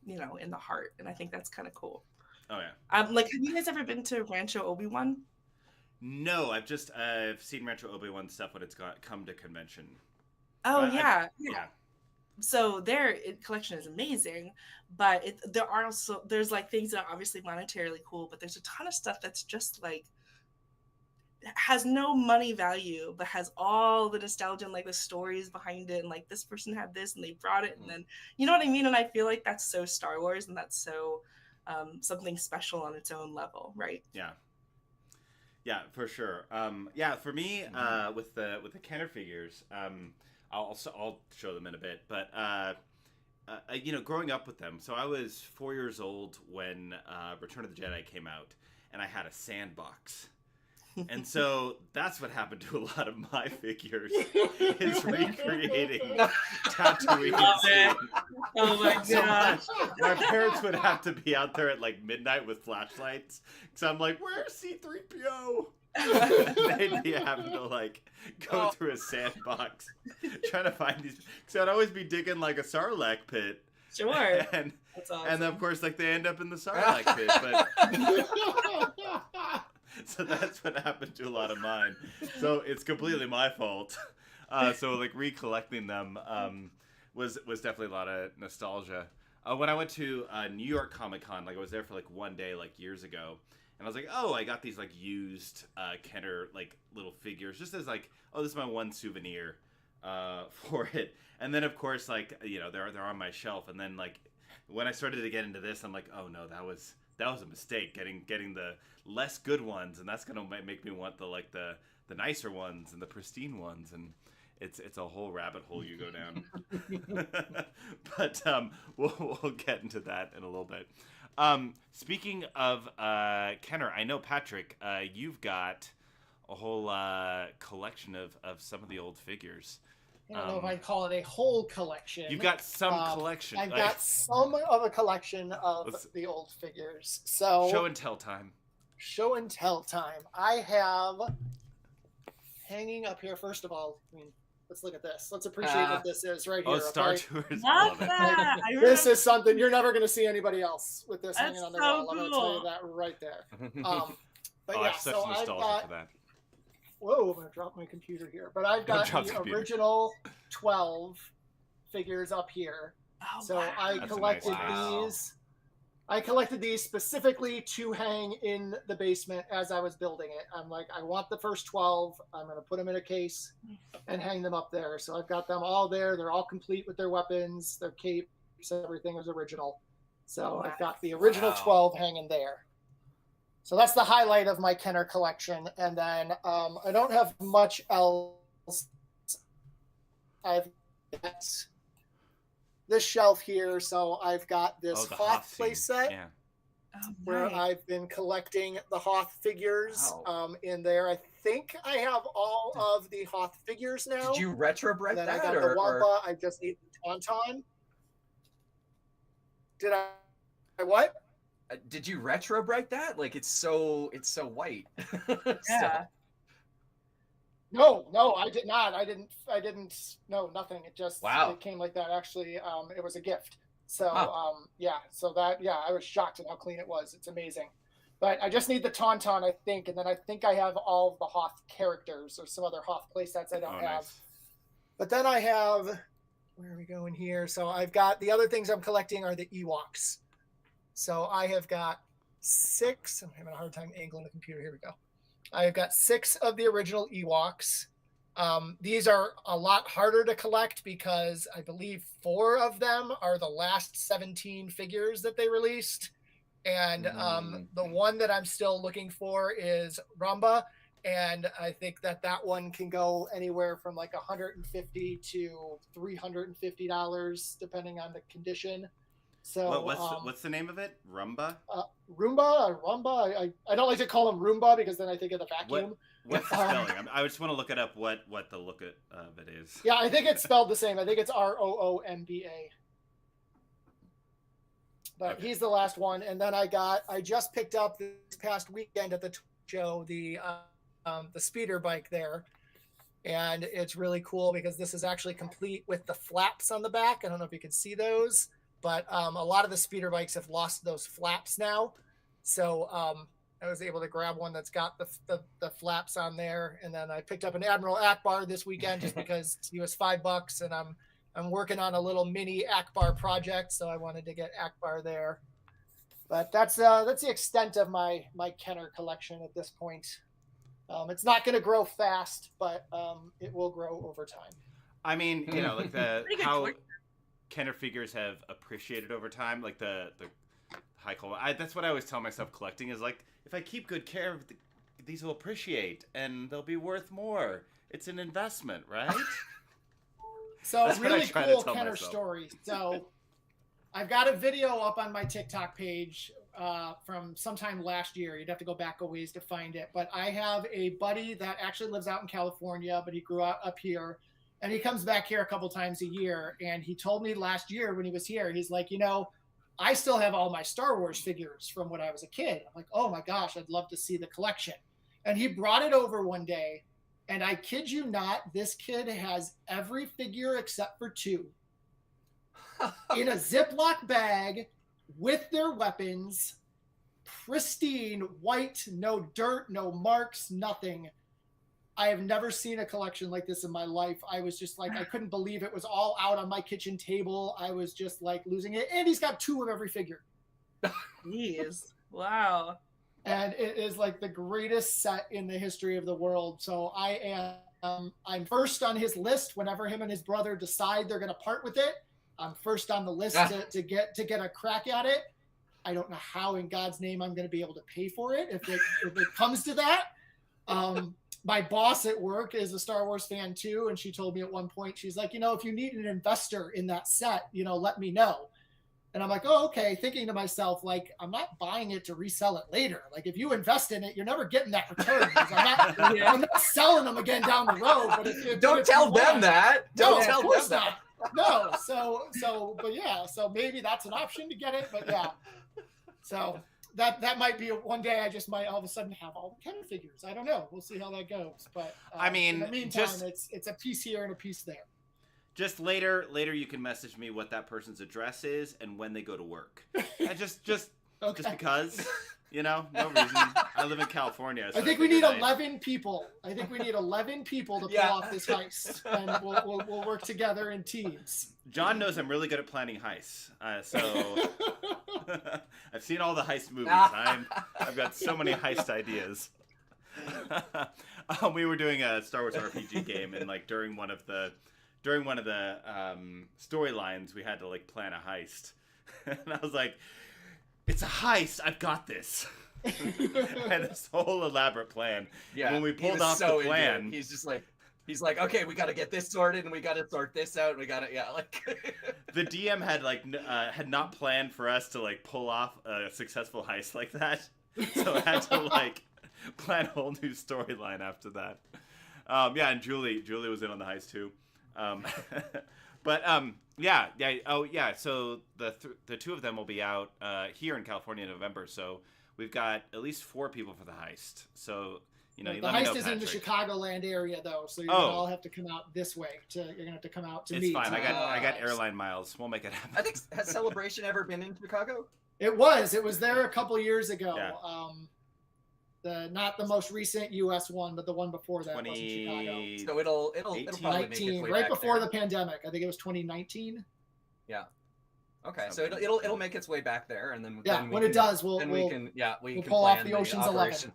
in the heart. And I think that's kind of cool. Oh yeah. Like, have you guys ever been to Rancho Obi-Wan? No, I've seen Rancho Obi-Wan stuff when it's come to convention. Oh, but yeah. So their collection is amazing, but there's like things that are obviously monetarily cool, but there's a ton of stuff that's just like, has no money value, but has all the nostalgia and like the stories behind it, and like, this person had this and they brought it, and then, you know what I mean? And I feel like that's so Star Wars, and that's so something special on its own level, right? Yeah, for sure. For me, with the Kenner figures, I'll show them in a bit, but growing up with them. So I was 4 years old when Return of the Jedi came out, and I had a sandbox. And so that's what happened to a lot of my figures, is recreating Tatooine scene. Oh my gosh. My parents would have to be out there at like midnight with flashlights, because I'm like, where's C-3PO? They'd be having to like go through a sandbox trying to find these, because I'd always be digging like a Sarlacc pit. Sure. And that's awesome. And of course, like, they end up in the Sarlacc pit, but so that's what happened to a lot of mine. So it's completely my fault So like recollecting them was definitely a lot of nostalgia. When I went to New York Comic Con, like I was there for like one day, like years ago, and I was like, oh, I got these like used Kenner like little figures, just as like, oh, this is my one souvenir for it. And then of course, like they're on my shelf, and then like when I started to get into this, I'm like, oh no, that was a mistake getting the less good ones, and that's gonna make me want the nicer ones and the pristine ones, and it's a whole rabbit hole you go down. But we'll get into that in a little bit. Speaking of Kenner, I know Patrick, you've got a whole collection of some of the old figures. I don't know if I'd call it a whole collection. You've got some collection. I've got some of a collection of the old figures. So show and tell time. Show and tell time. I have hanging up here. First of all, I mean, let's look at this. Let's appreciate what this is right here. Oh, Star okay? Tours. Love that. This is something you're never going to see anybody else with this That's hanging on their so wall. I'm going to tell you that right there. But I yeah, have such so nostalgia I've got. for that. Whoa, I'm going to drop my computer here. But I've got the original 12 figures up here. Oh, so wow. I That's collected nice. these. I collected these specifically to hang in the basement as I was building it. I'm like, I want the first 12. I'm going to put them in a case and hang them up there. So I've got them all there. They're all complete with their weapons, their capes, everything is original. So I've got the original 12 hanging there. So that's the highlight of my Kenner collection. And then I don't have much else. I've got this shelf here. So I've got this Hoth playset where I've been collecting the Hoth figures in there. I think I have all of the Hoth figures now. Did you retrobreak that? I got the Wampa. I just need the Tauntaun. Did I what? Did you retrobreak that? Like it's so white. Yeah. No, I did not. I didn't. No, nothing. It just it came like that. Actually, it was a gift. So so that I was shocked at how clean it was. It's amazing. But I just need the Tauntaun, I think, and then I think I have all of the Hoth characters or some other Hoth playsets I don't have. Nice. But then I have, where are we going here? So I've got the other things I'm collecting are the Ewoks. So I have got 6. I'm having a hard time angling the computer. Here we go. I've got 6 of the original Ewoks. These are a lot harder to collect because I believe 4 of them are the last 17 figures that they released. And the one that I'm still looking for is Rumba. And I think that one can go anywhere from like $150 to $350, depending on the condition. So what's the name of it? Rumba? Rumba. I don't like to call them Roomba because then I think of the vacuum. What's the spelling? I just want to look it up. What the look of it is? Yeah, I think it's spelled the same. I think it's Roomba. But he's the last one. And then I just picked up this past weekend at the show the speeder bike there. And it's really cool because this is actually complete with the flaps on the back. I don't know if you can see those. But a lot of the speeder bikes have lost those flaps now. So I was able to grab one that's got the flaps on there. And then I picked up an Admiral Akbar this weekend just because he was $5. And I'm working on a little mini Akbar project. So I wanted to get Akbar there. But that's the extent of my Kenner collection at this point. It's not going to grow fast, but it will grow over time. I mean, like how Kenner figures have appreciated over time, like the high quality. That's what I always tell myself collecting is like, if I keep good care of these will appreciate and they'll be worth more. It's an investment, right? So really cool Kenner story. So I've got a video up on my TikTok page from sometime last year. You'd have to go back a ways to find it. But I have a buddy that actually lives out in California, but he grew up here. And he comes back here a couple times a year. And he told me last year when he was here, he's like, I still have all my Star Wars figures from when I was a kid. I'm like, oh my gosh, I'd love to see the collection. And he brought it over one day. And I kid you not, this kid has every figure except for 2 in a Ziploc bag with their weapons, pristine, white, no dirt, no marks, nothing. I have never seen a collection like this in my life. I was just like, I couldn't believe it was all out on my kitchen table. I was just like losing it. And he's got 2 of every figure. Jeez. Wow. And it is like the greatest set in the history of the world. So I'm first on his list whenever him and his brother decide they're going to part with it. I'm first on the list to get a crack at it. I don't know how in God's name I'm going to be able to pay for it if it comes to that. My boss at work is a Star Wars fan too, and she told me at one point, she's like, if you need an investor in that set, let me know. And I'm like, oh, okay. Thinking to myself, like, I'm not buying it to resell it later. Like, if you invest in it, you're never getting that return. I'm not selling them again down the road. But don't tell them that. Don't tell them that. No. But yeah. So maybe that's an option to get it. But yeah. So that might be one day I just might all of a sudden have all the Kenner figures. I don't know. We'll see how that goes. But I mean, in the meantime, it's a piece here and a piece there. Just later you can message me what that person's address is and when they go to work. Just because, no reason. I live in California. So I think we need 11 people. I think we need 11 people to pull off this heist, and we'll work together in teams. John knows I'm really good at planning heists, so I've seen all the heist movies. I've got so many heist ideas. We were doing a Star Wars RPG game, and like during one of the storylines, we had to like plan a heist, and I was like, "It's a heist! I've got this." I had this whole elaborate plan. Yeah. When we pulled off the plan, he's like, okay, we got to get this sorted, and we got to sort this out, and we got to, the DM had not planned for us to like pull off a successful heist like that, so I had to like plan a whole new storyline after that. And Julie was in on the heist too. So the 2 of them will be out here in California in November. So we've got at least 4 people for the heist. So you the let me know, heist is Patrick. in the Chicagoland area though, so you're gonna all have to come out this way. You're gonna have to come out to meet. It's fine. I got airline miles. We'll make it happen. I think has Celebration ever been in Chicago? It was there a couple years ago. Yeah. Not the most recent U.S. one, but the one before that was in Chicago. So it'll probably make its way right back before there. the pandemic. I think it was 2019. Yeah. Okay, so it'll make its way back there, and then when it does, we'll pull off the Ocean's 11.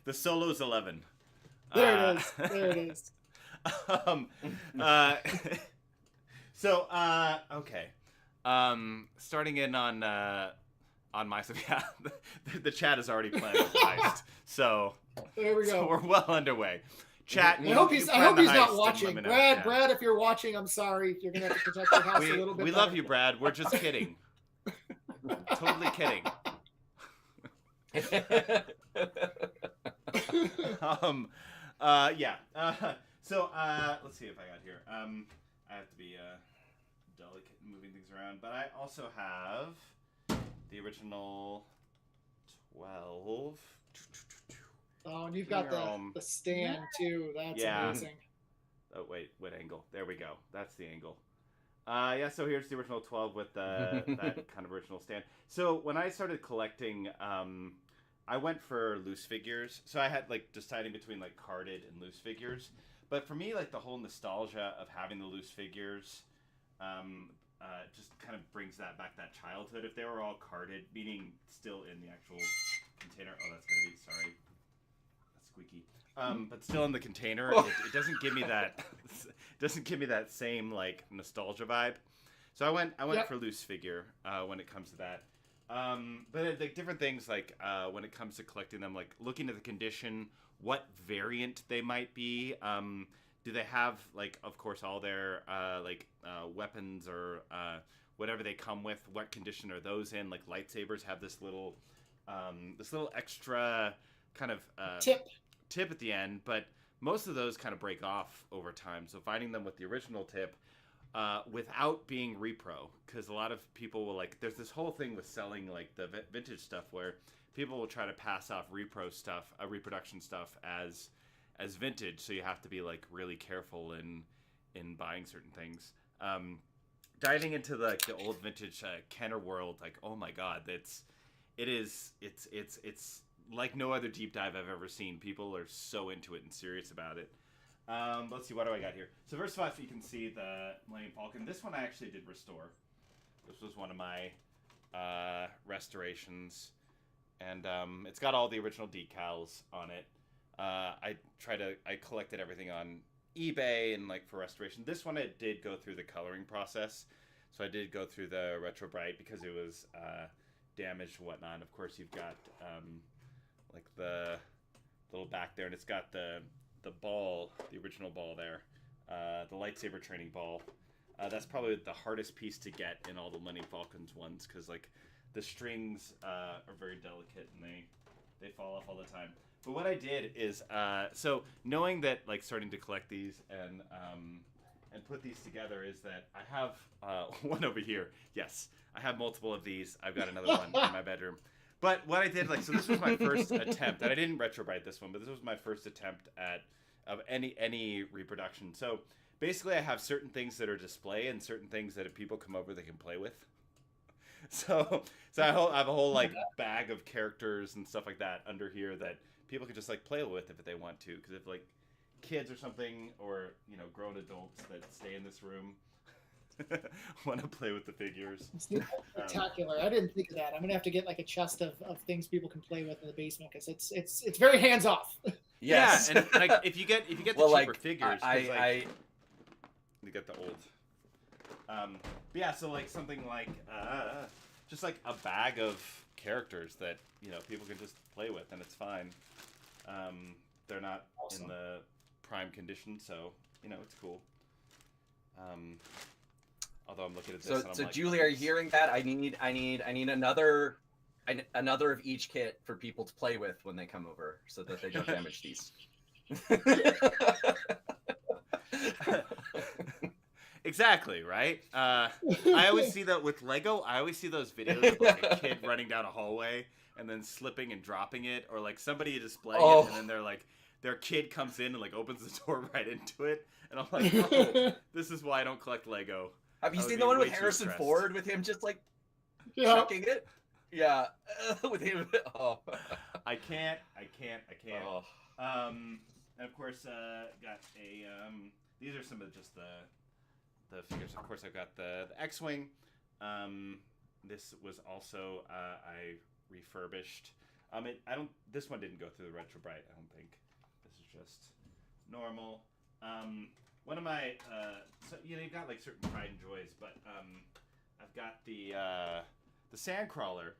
The Solo's 11. There it is. Okay. Starting in on my stuff. Yeah, the chat is already planning the heist. So there we go. So we're well underway. Chat. I hope he's not watching. Brad, if you're watching, I'm sorry. You're gonna have to protect your house a little bit. We love you, Brad. We're just kidding. Totally kidding. Let's see if I got here. I have to be delicate in moving things around, but I also have the original 12. Oh, and you've got the stand too. That's amazing. Oh wait, what angle? There we go. That's the angle. So here's the original 12 with that kind of original stand. So when I started collecting, I went for loose figures. So I had like deciding between like carded and loose figures. But for me, like the whole nostalgia of having the loose figures, just kind of brings that childhood. If they were all carded, meaning still in the actual container. Oh, that's gonna be sorry. That's squeaky. But still in the container, it doesn't give me that. Doesn't give me that same like nostalgia vibe. So I went for loose figure when it comes to that. But like different things like when it comes to collecting them, like looking at the condition, what variant they might be. Do they have like, of course, all their weapons or whatever they come with? What condition are those in? Like lightsabers have this little extra kind of tip at the end, but most of those kind of break off over time. So finding them with the original tip without being repro, because a lot of people will like, there's this whole thing with selling like the vintage stuff where people will try to pass off reproduction stuff as vintage. So you have to be like really careful in buying certain things. Diving into the old vintage Kenner world, like, oh my God, it's like no other deep dive I've ever seen. People are so into it and serious about it. Let's see, what do I got here? So first off, you can see the Millennium Falcon. This one I actually did restore. This was one of my restorations, and it's got all the original decals on it. I collected everything on eBay and like for restoration. This one I did go through the coloring process, so I did go through the retro bright because it was damaged and whatnot. Of course, you've got like the little back there, and it's got the ball, the original ball there, the lightsaber training ball. That's probably the hardest piece to get in all the Millennium Falcons ones, because like the strings are very delicate and they fall off all the time. But what I did is, so knowing that like starting to collect these and put these together, is that I have one over here. Yes, I have multiple of these. I've got another one in my bedroom. But what I did, like, so this was my first attempt, and I didn't retrobrite this one, but this was my first attempt of any reproduction. So basically, I have certain things that are display and certain things that if people come over, they can play with. So I have a whole like bag of characters and stuff like that under here that people can just like play with if they want to. Because if like kids or something, or grown adults that stay in this room want to play with the figures. It's spectacular. I didn't think of that. I'm gonna have to get like a chest of things people can play with in the basement, because it's very hands off. Yes. Yeah, and like if you get the cheaper figures, you get the old. But yeah, so like something like just like a bag of characters that people can just play with, and it's fine. They're not in the prime condition, so it's cool. Although I'm looking at this, and I'm so like, Julie, are you hearing that? I need another of each kit for people to play with when they come over, so that they don't damage these. Exactly, right? I always see that with Lego. I always see those videos of like a kid running down a hallway and then slipping and dropping it, or like somebody displaying it, and then they're like, their kid comes in and like opens the door right into it, and I'm like, oh, this is why I don't collect Lego. Have you seen the one with Harrison Ford with him just like chucking it? Yeah, with him. Oh, I can't. Oh. And of course, got a. These are some of just the figures. Of course, I've got the X-wing. This was also I refurbished. This one didn't go through the retro bright. I don't think. This is just normal. One of my so you've got like certain pride and joys, but I've got the Sandcrawler,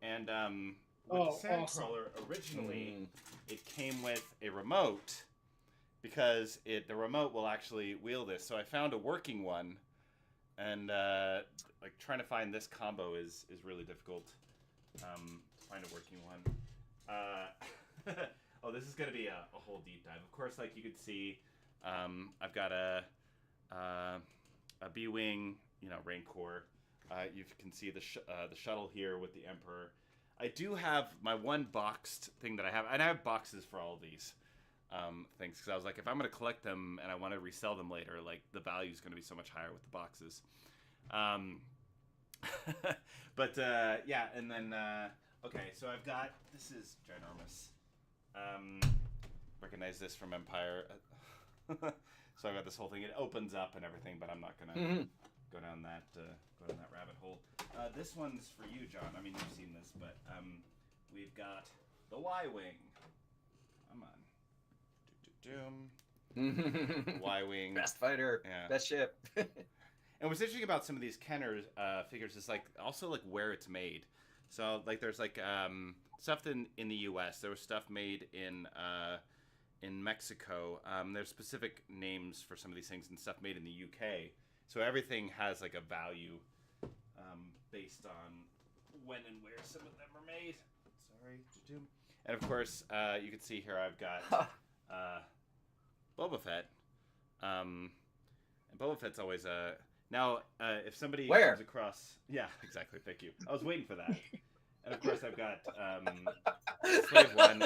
and with the Sandcrawler originally it came with a remote, because the remote will actually wheel this. So I found a working one, and like trying to find this combo is really difficult. Find a working one. Oh, this is gonna be a whole deep dive. Of course, like you could see, I've got a B-wing, Rancor. You can see the shuttle here with the Emperor. I do have my one boxed thing that I have, and I have boxes for all of these things, because I was like, if I'm going to collect them and I want to resell them later, like the value is going to be so much higher with the boxes. But yeah, and then okay, so I've got, this is ginormous. Recognize this from Empire. So I've got this whole thing. It opens up and everything, but I'm not gonna go down that rabbit hole. This one's for you, John. I mean, you've seen this, but we've got the Y-wing. Come on. Y-wing. Best fighter. Yeah. Best ship. And what's interesting about some of these Kenner figures is like also like where it's made. So like there's like stuff in the U.S. There was stuff made in Mexico. There's specific names for some of these things, and stuff made in the UK. So everything has like a value based on when and where some of them are made. Sorry, and of course you can see here I've got Boba Fett. And Boba Fett's always a now if somebody comes across, yeah, exactly. Thank you. I was waiting for that. And of course I've got Slave One.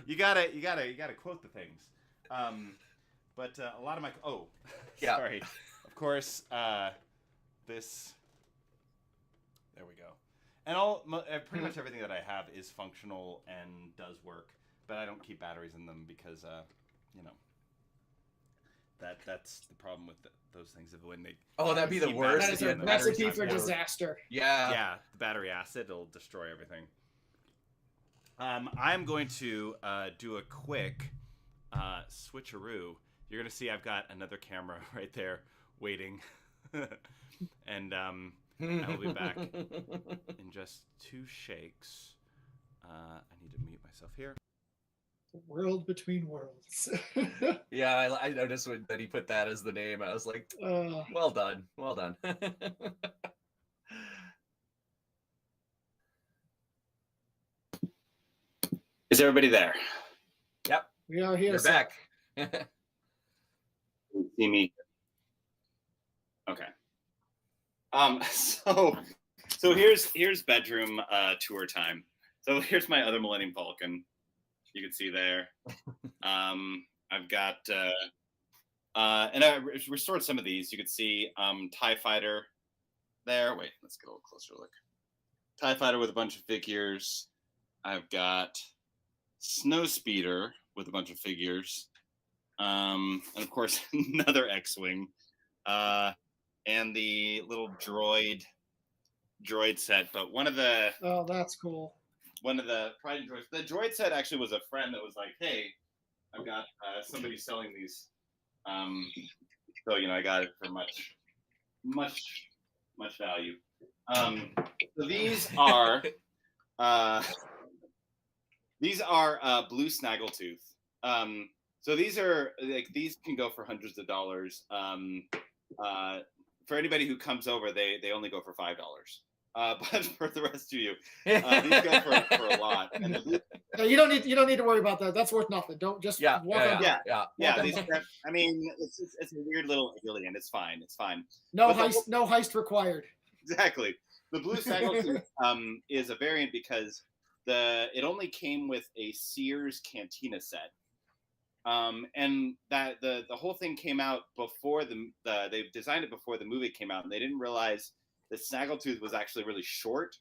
You gotta quote the things. But a lot of my sorry. Of course, this. There we go. And pretty much everything that I have is functional and does work, but I don't keep batteries in them because, you know, that's the problem with those things. Of when they that'd be the keep worst. That is batteries a in them. recipe for Yeah. disaster. Yeah. The battery acid will destroy everything. I'm going to do a quick switcheroo. You're gonna see I've got another camera right there waiting, and I'll be back in just 2 shakes. I need to mute myself here. The world between worlds. Yeah, I noticed that he put that as the name. I was like, well done. Well done. Is everybody there? Yep. We are here. You're sir. back. See me? Okay. So here's bedroom tour time. So here's my other Millennium Falcon. You can see there. I've got and I restored some of these. You can see TIE Fighter there. Wait, let's get a little closer look. TIE Fighter with a bunch of figures. I've got Snowspeeder with a bunch of figures. And of course another X-Wing. And the little droid set, but one of the that's cool. One of the Pride and Droids. The droid set actually was a friend that was like, "Hey, I've got somebody selling these." So I got it for much value. So these are blue snaggletooth. So these can go for hundreds of dollars. For anybody who comes over, they only go for $5. But for the rest of you, these go for a lot. And No, you don't need to worry about that. That's worth nothing. Don't just walk on. Yeah. These, I mean, it's a weird little alien. It's fine. No heist required. Exactly. The blue snaggletooth is a variant because it only came with a Sears Cantina set. And that the whole thing came out before they designed it before the movie came out, and they didn't realize the snaggletooth was actually really short,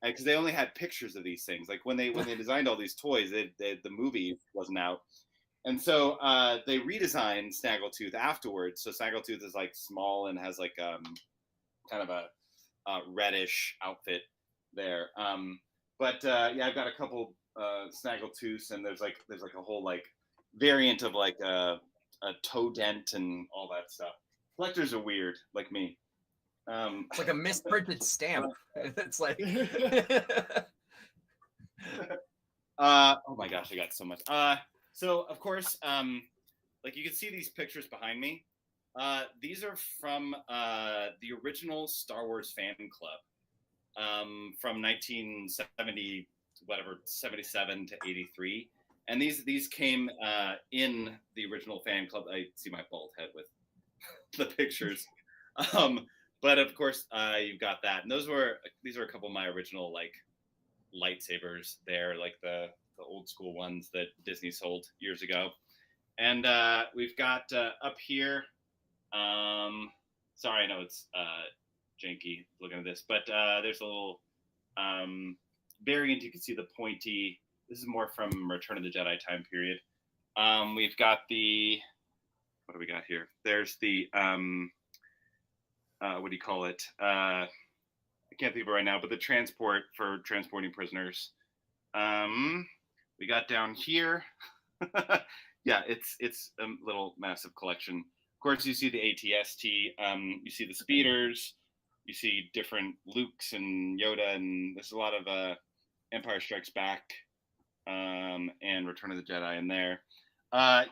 because they only had pictures of these things. Like when they designed all these toys, the movie wasn't out, and so they redesigned snaggletooth afterwards. So snaggletooth is like small and has like kind of a reddish outfit there. But I've got a couple snaggletooths, and there's like a whole like variant of like a toe dent and all that stuff. Collectors are weird, like me. It's like a misprinted stamp. It's like oh my gosh, I got so much. So of course, like you can see these pictures behind me. These are from the original Star Wars fan club from 1970, 77 to 83. And these came in the original fan club. I see my bald head with the pictures. But of course, you've got that. And these are a couple of my original like lightsabers there, like the old school ones that Disney sold years ago. And we've got up here, sorry, I know it's janky looking at this, but there's a little variant. You can see the pointy. This is more from Return of the Jedi time period. We've got what do we got here? There's the, what do you call it? I can't think of it right now, but the transport for transporting prisoners. We got down here. Yeah, it's a little massive collection. Of course, you see the ATST. You see the speeders. You see different Lukes and Yoda, and there's a lot of Empire Strikes Back and Return of the Jedi in there.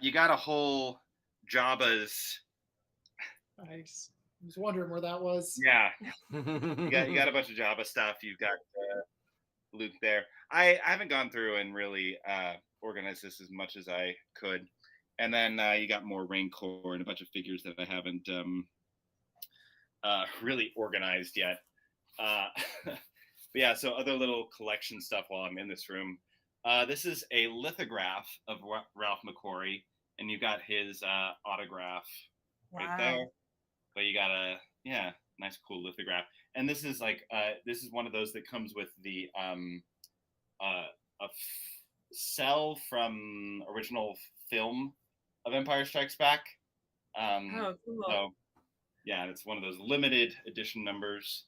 You got a whole Jabba's. I was wondering where that was. Yeah, you got a bunch of Jabba stuff. You've got Luke there. I haven't gone through and really organized this as much as I could. And then you got more Rancor and a bunch of figures that I haven't really organized yet. But yeah, so other little collection stuff while I'm in this room. This is a lithograph of Ralph McQuarrie, and you got his autograph right there. But you got nice cool lithograph. And this is like this is one of those that comes with the cell from original film of Empire Strikes Back. Oh, cool. So yeah, it's one of those limited edition numbers.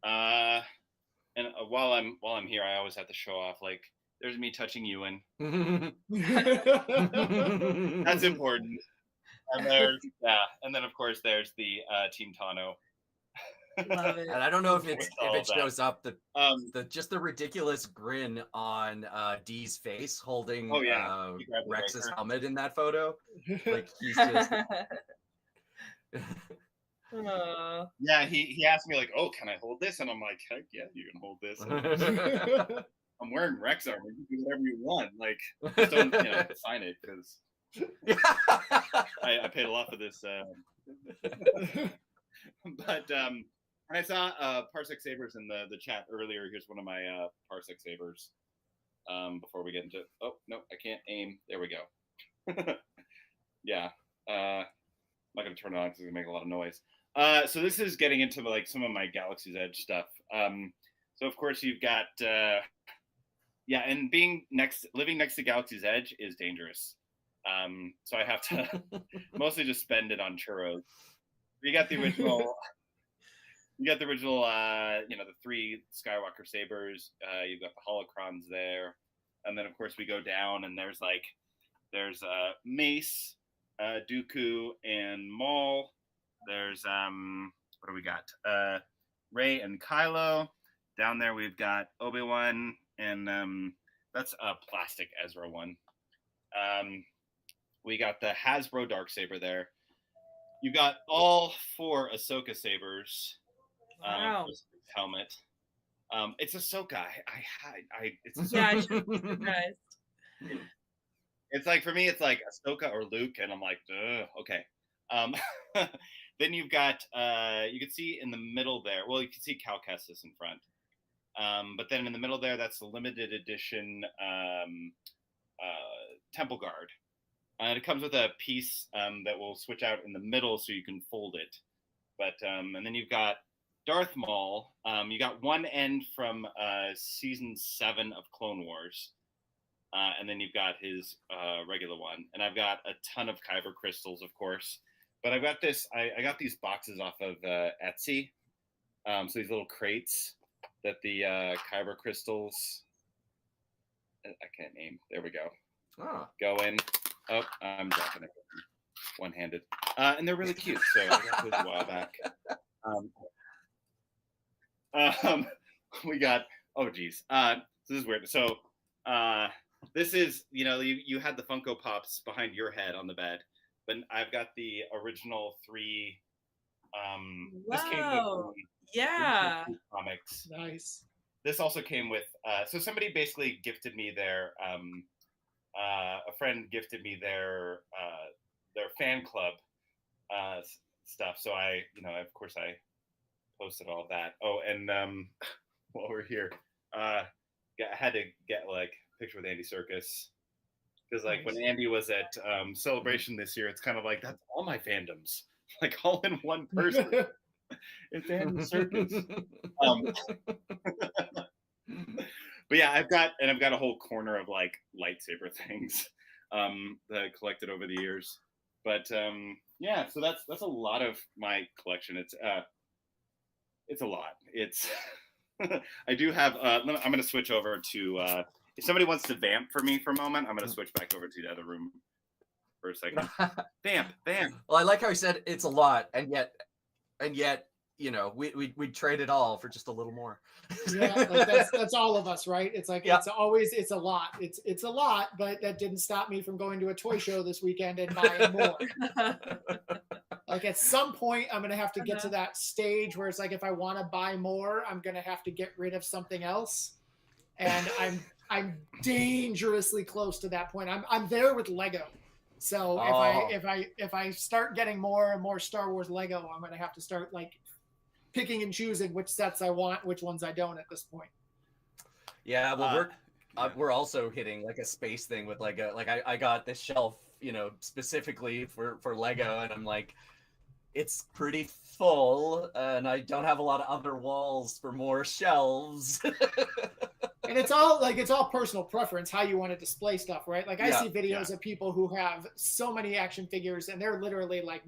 And while I'm here, I always have to show off, like, there's me touching Ewan. That's important. And and then of course there's the Team Tano. Love it. And I don't know if With it all that. shows up the just the ridiculous grin on Dee's face holding Oh, yeah. He grabbed the Rex's breaker. helmet in that photo. Like he's just Aw. Yeah, he asked me like, "Oh, can I hold this?" And I'm like, "Heck yeah, you can hold this." I'm wearing Rex armor. You can do whatever you want. Like, just don't sign it because I paid a lot for this. But when I saw Parsec Sabers in the chat earlier, here's one of my Parsec Sabers. Before we get into oh no, I can't aim. There we go. Yeah, I'm not gonna turn it on because it's gonna make a lot of noise. So this is getting into like some of my Galaxy's Edge stuff. So of course you've got and living next to Galaxy's Edge is dangerous. So I have to mostly just spend it on churros. You got the original. The 3 Skywalker sabers. You've got the holocrons there, and then of course we go down, and there's Mace, Dooku, and Maul. There's what do we got? Rey and Kylo. Down there we've got Obi-Wan, and that's a plastic Ezra one. We got the Hasbro Darksaber there. You got all 4 Ahsoka sabers. Wow. Helmet. It's Ahsoka. It's Ahsoka. Yeah, I should be surprised. It's like, for me, it's like Ahsoka or Luke, and I'm like, okay. Then you've got, you can see in the middle there, well, you can see Cal Kestis in front. But then in the middle there, that's the limited edition Temple Guard. And it comes with a piece that will switch out in the middle so you can fold it. But and then you've got Darth Maul. You got one end from season 7 of Clone Wars. And then you've got his regular one. And I've got a ton of Kyber crystals, of course. But I've got this, I got these boxes off of Etsy. So these little crates that the Kyber crystals, I can't name. There we go. Oh. Go in. Oh, I'm dropping it one-handed. And they're really cute. So I got those a while back. We got, oh geez. So this is weird. So this is, you had the Funko Pops behind your head on the bed, but I've got the original 3. This came with yeah, comics. Nice. This also came with, so somebody basically gifted me their, a friend gifted me their fan club stuff. So I, of course I posted all of that. Oh, and while we're here, I had to get like a picture with Andy Serkis. Because like when Andy was at Celebration this year, it's kind of like, that's all my fandoms, like all in one person. It's Andy Serkis. But yeah, I've got a whole corner of like lightsaber things that I collected over the years. But yeah, so that's a lot of my collection. It's a lot. It's I do have. I'm going to switch over to. If somebody wants to vamp for me for a moment, I'm going to switch back over to the other room for a second. Vamp. Well, I like how he said it's a lot, and yet, we'd trade it all for just a little more. Yeah, like that's all of us, right? It's like it's a lot. It's a lot, but that didn't stop me from going to a toy show this weekend and buying more. Like at some point, I'm gonna have to get to that stage where it's like, if I want to buy more, I'm gonna have to get rid of something else, and I'm dangerously close to that point. I'm there with Lego. So if I start getting more and more Star Wars Lego, I'm gonna have to start like picking and choosing which sets I want, which ones I don't at this point. Yeah, well, we're also hitting like a space thing with Lego. Like I got this shelf, specifically for Lego, and I'm like, it's pretty full, and I don't have a lot of other walls for more shelves. And it's all personal preference how you want to display stuff, right? Like I see videos of people who have so many action figures and they're literally like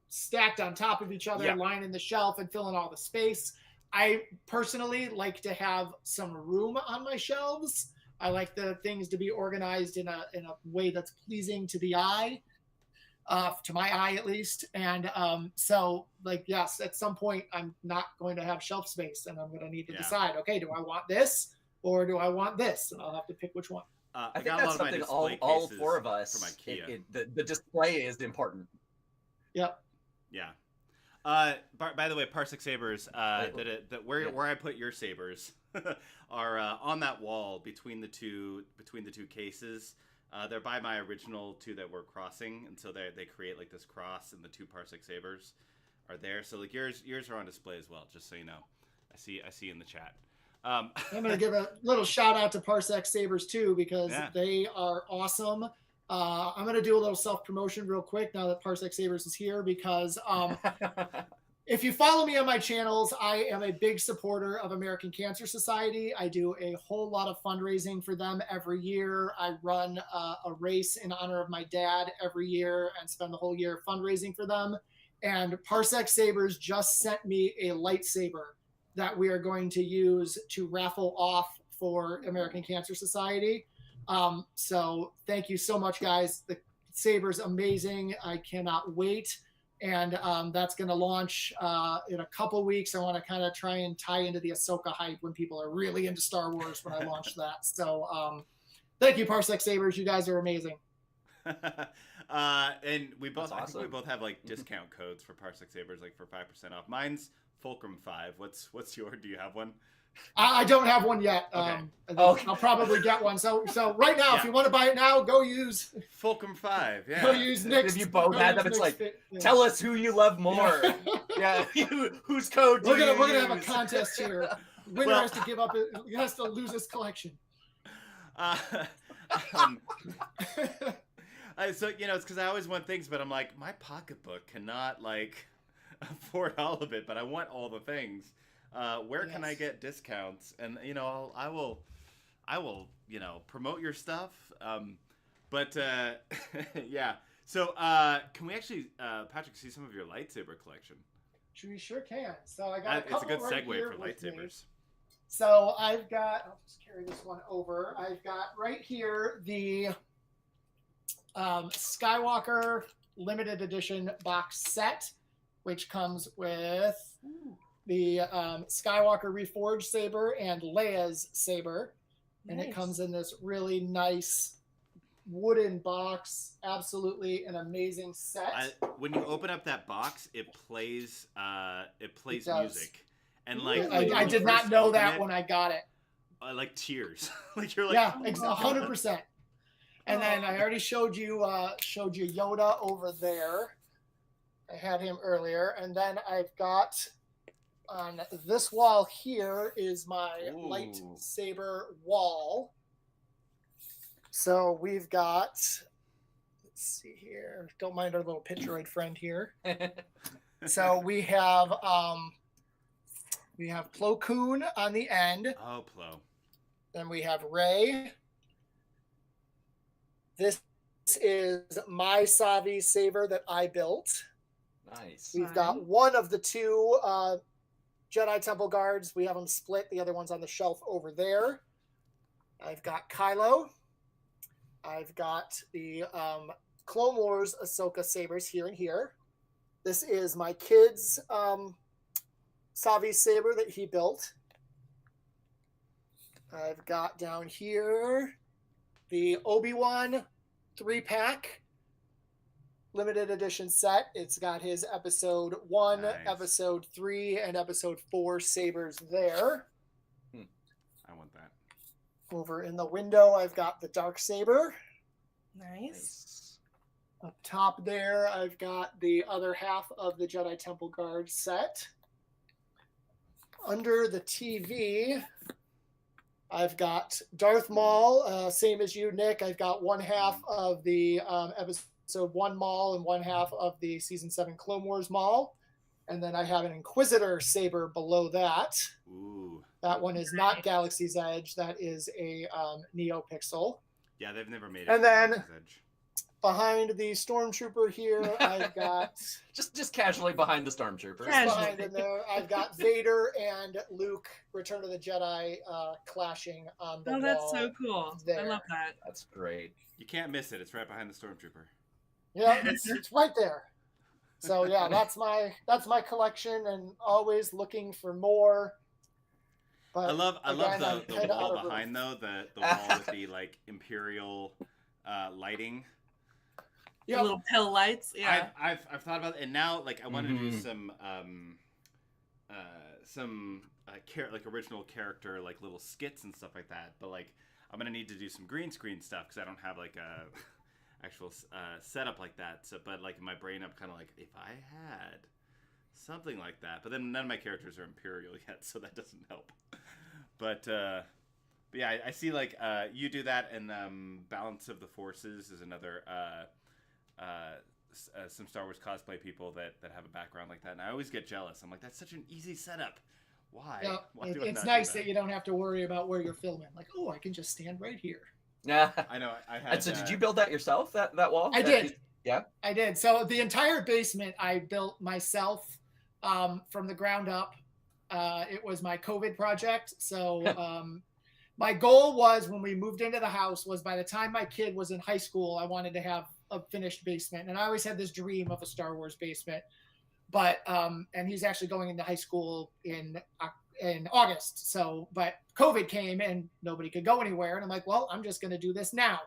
stacked on top of each other, lining the shelf and filling all the space. I personally like to have some room on my shelves. I like the things to be organized in a way that's pleasing to the eye, to my eye at least. And so, like, yes, at some point I'm not going to have shelf space, and I'm going to need to decide. Okay, do I want this or do I want this? And I'll have to pick which one. I think that's something all four of us. From IKEA. The display is important. Yep. Yeah. By the way, Parsec Sabers, where I put your sabers are on that wall between the two cases. They're by my original two that we're crossing, and so they create like this cross, and the two Parsec Sabers are there. So like yours are on display as well, just so you know. I see in the chat. I'm going to give a little shout out to Parsec Sabers too, because they are awesome. I'm going to do a little self-promotion real quick now that Parsec Sabers is here, because if you follow me on my channels, I am a big supporter of American Cancer Society. I do a whole lot of fundraising for them every year. I run a race in honor of my dad every year and spend the whole year fundraising for them. And Parsec Sabers just sent me a lightsaber that we are going to use to raffle off for American Cancer Society. So thank you so much, guys. The saber's amazing. I cannot wait. And that's going to launch in a couple weeks. I want to kind of try and tie into the Ahsoka hype when people are really into Star Wars when I launch that. So thank you, Parsec Sabers. You guys are amazing. And we both, awesome. I think we both have like discount codes for Parsec Sabers, like for 5% off. Mine's Fulcrum5. What's your? Do you have one? I don't have one yet. Okay. I'll probably get one. So right now, if you want to buy it now, go use Fulcrum5. Yeah. Go use Nick's. If you both had them, it's like, tell us who you love more. Whose code? We're gonna have a contest here. Winner has to give up. He has to lose his collection. So it's because I always want things, but I'm like, my pocketbook cannot like afford all of it, but I want all the things. Where can I get discounts? And I will promote your stuff. But yeah. So can we actually, Patrick, see some of your lightsaber collection? We sure can. So I got a couple. It's a good right segue here for with lightsabers. me. So I've got. I'll just carry this one over. I've got right here the Skywalker limited edition box set, which comes with the Skywalker Reforged saber and Leia's saber. And it comes in this really nice wooden box. Absolutely an amazing set. When you open up that box, it plays music. And like I did not know that when I got it. Like tears. Like you're like, yeah, 100%. And then I already showed you Yoda over there. I had him earlier, and then I've got on this wall here is my lightsaber wall. So we've got, let's see here. Don't mind our little Picturoid friend here. So we have Plo Koon on the end. Oh, Plo. Then we have Rey. This is my Savi saber that I built. Nice. We've got one of the two Jedi Temple guards. We have them split. The other one's on the shelf over there. I've got Kylo. I've got the Clone Wars Ahsoka sabers here and here. This is my kid's Savi saber that he built. I've got down here the Obi-Wan 3-pack limited edition set. It's got his episode 1, episode 3, and episode 4 sabers there. I want that. Over in the window, I've got the dark saber. Nice. Up top there, I've got the other half of the Jedi Temple Guard set. Under the TV, I've got Darth Maul, same as you, Nick. I've got one half of the episode one mall and one half of the season 7 Clone Wars mall. And then I have an Inquisitor saber below that. Ooh. That one is not Galaxy's Edge. That is a NeoPixel. Yeah, they've never made it. And then Galaxy's Edge. Behind the Stormtrooper here, I've got just casually behind the Stormtroopers. behind in there, I've got Vader and Luke, Return of the Jedi, clashing on the wall. Oh, that's so cool. There. I love that. That's great. You can't miss it. It's right behind the Stormtrooper. Yeah, it's right there. So yeah, that's my collection, and always looking for more. But I love again, the wall behind though, the wall with the like Imperial lighting. Yeah, The little pill lights. Yeah. I've thought about it, and now like I want to do some like original character like little skits and stuff like that. But like I'm gonna need to do some green screen stuff because I don't have like a actual setup like that. So, but like in my brain, I'm kind of like, if I had something like that. But then none of my characters are Imperial yet, so that doesn't help. But yeah, I see like you do that, and Balance of the Forces is another. Some Star Wars cosplay people that have a background like that, and I always get jealous. I'm like, that's such an easy setup. Why? yeah, Why do I it's not nice do that you don't have to worry about where you're filming. Like, oh, I can just stand right here. Yeah. I know. I had. And so, did you build that yourself? That wall? I did. Yeah. I did. So the entire basement I built myself from the ground up. It was my COVID project. So my goal was, when we moved into the house, was by the time my kid was in high school, I wanted to have a finished basement. And I always had this dream of a Star Wars basement. But and he's actually going into high school in August. So, but COVID came and nobody could go anywhere. And I'm like, well, I'm just going to do this now.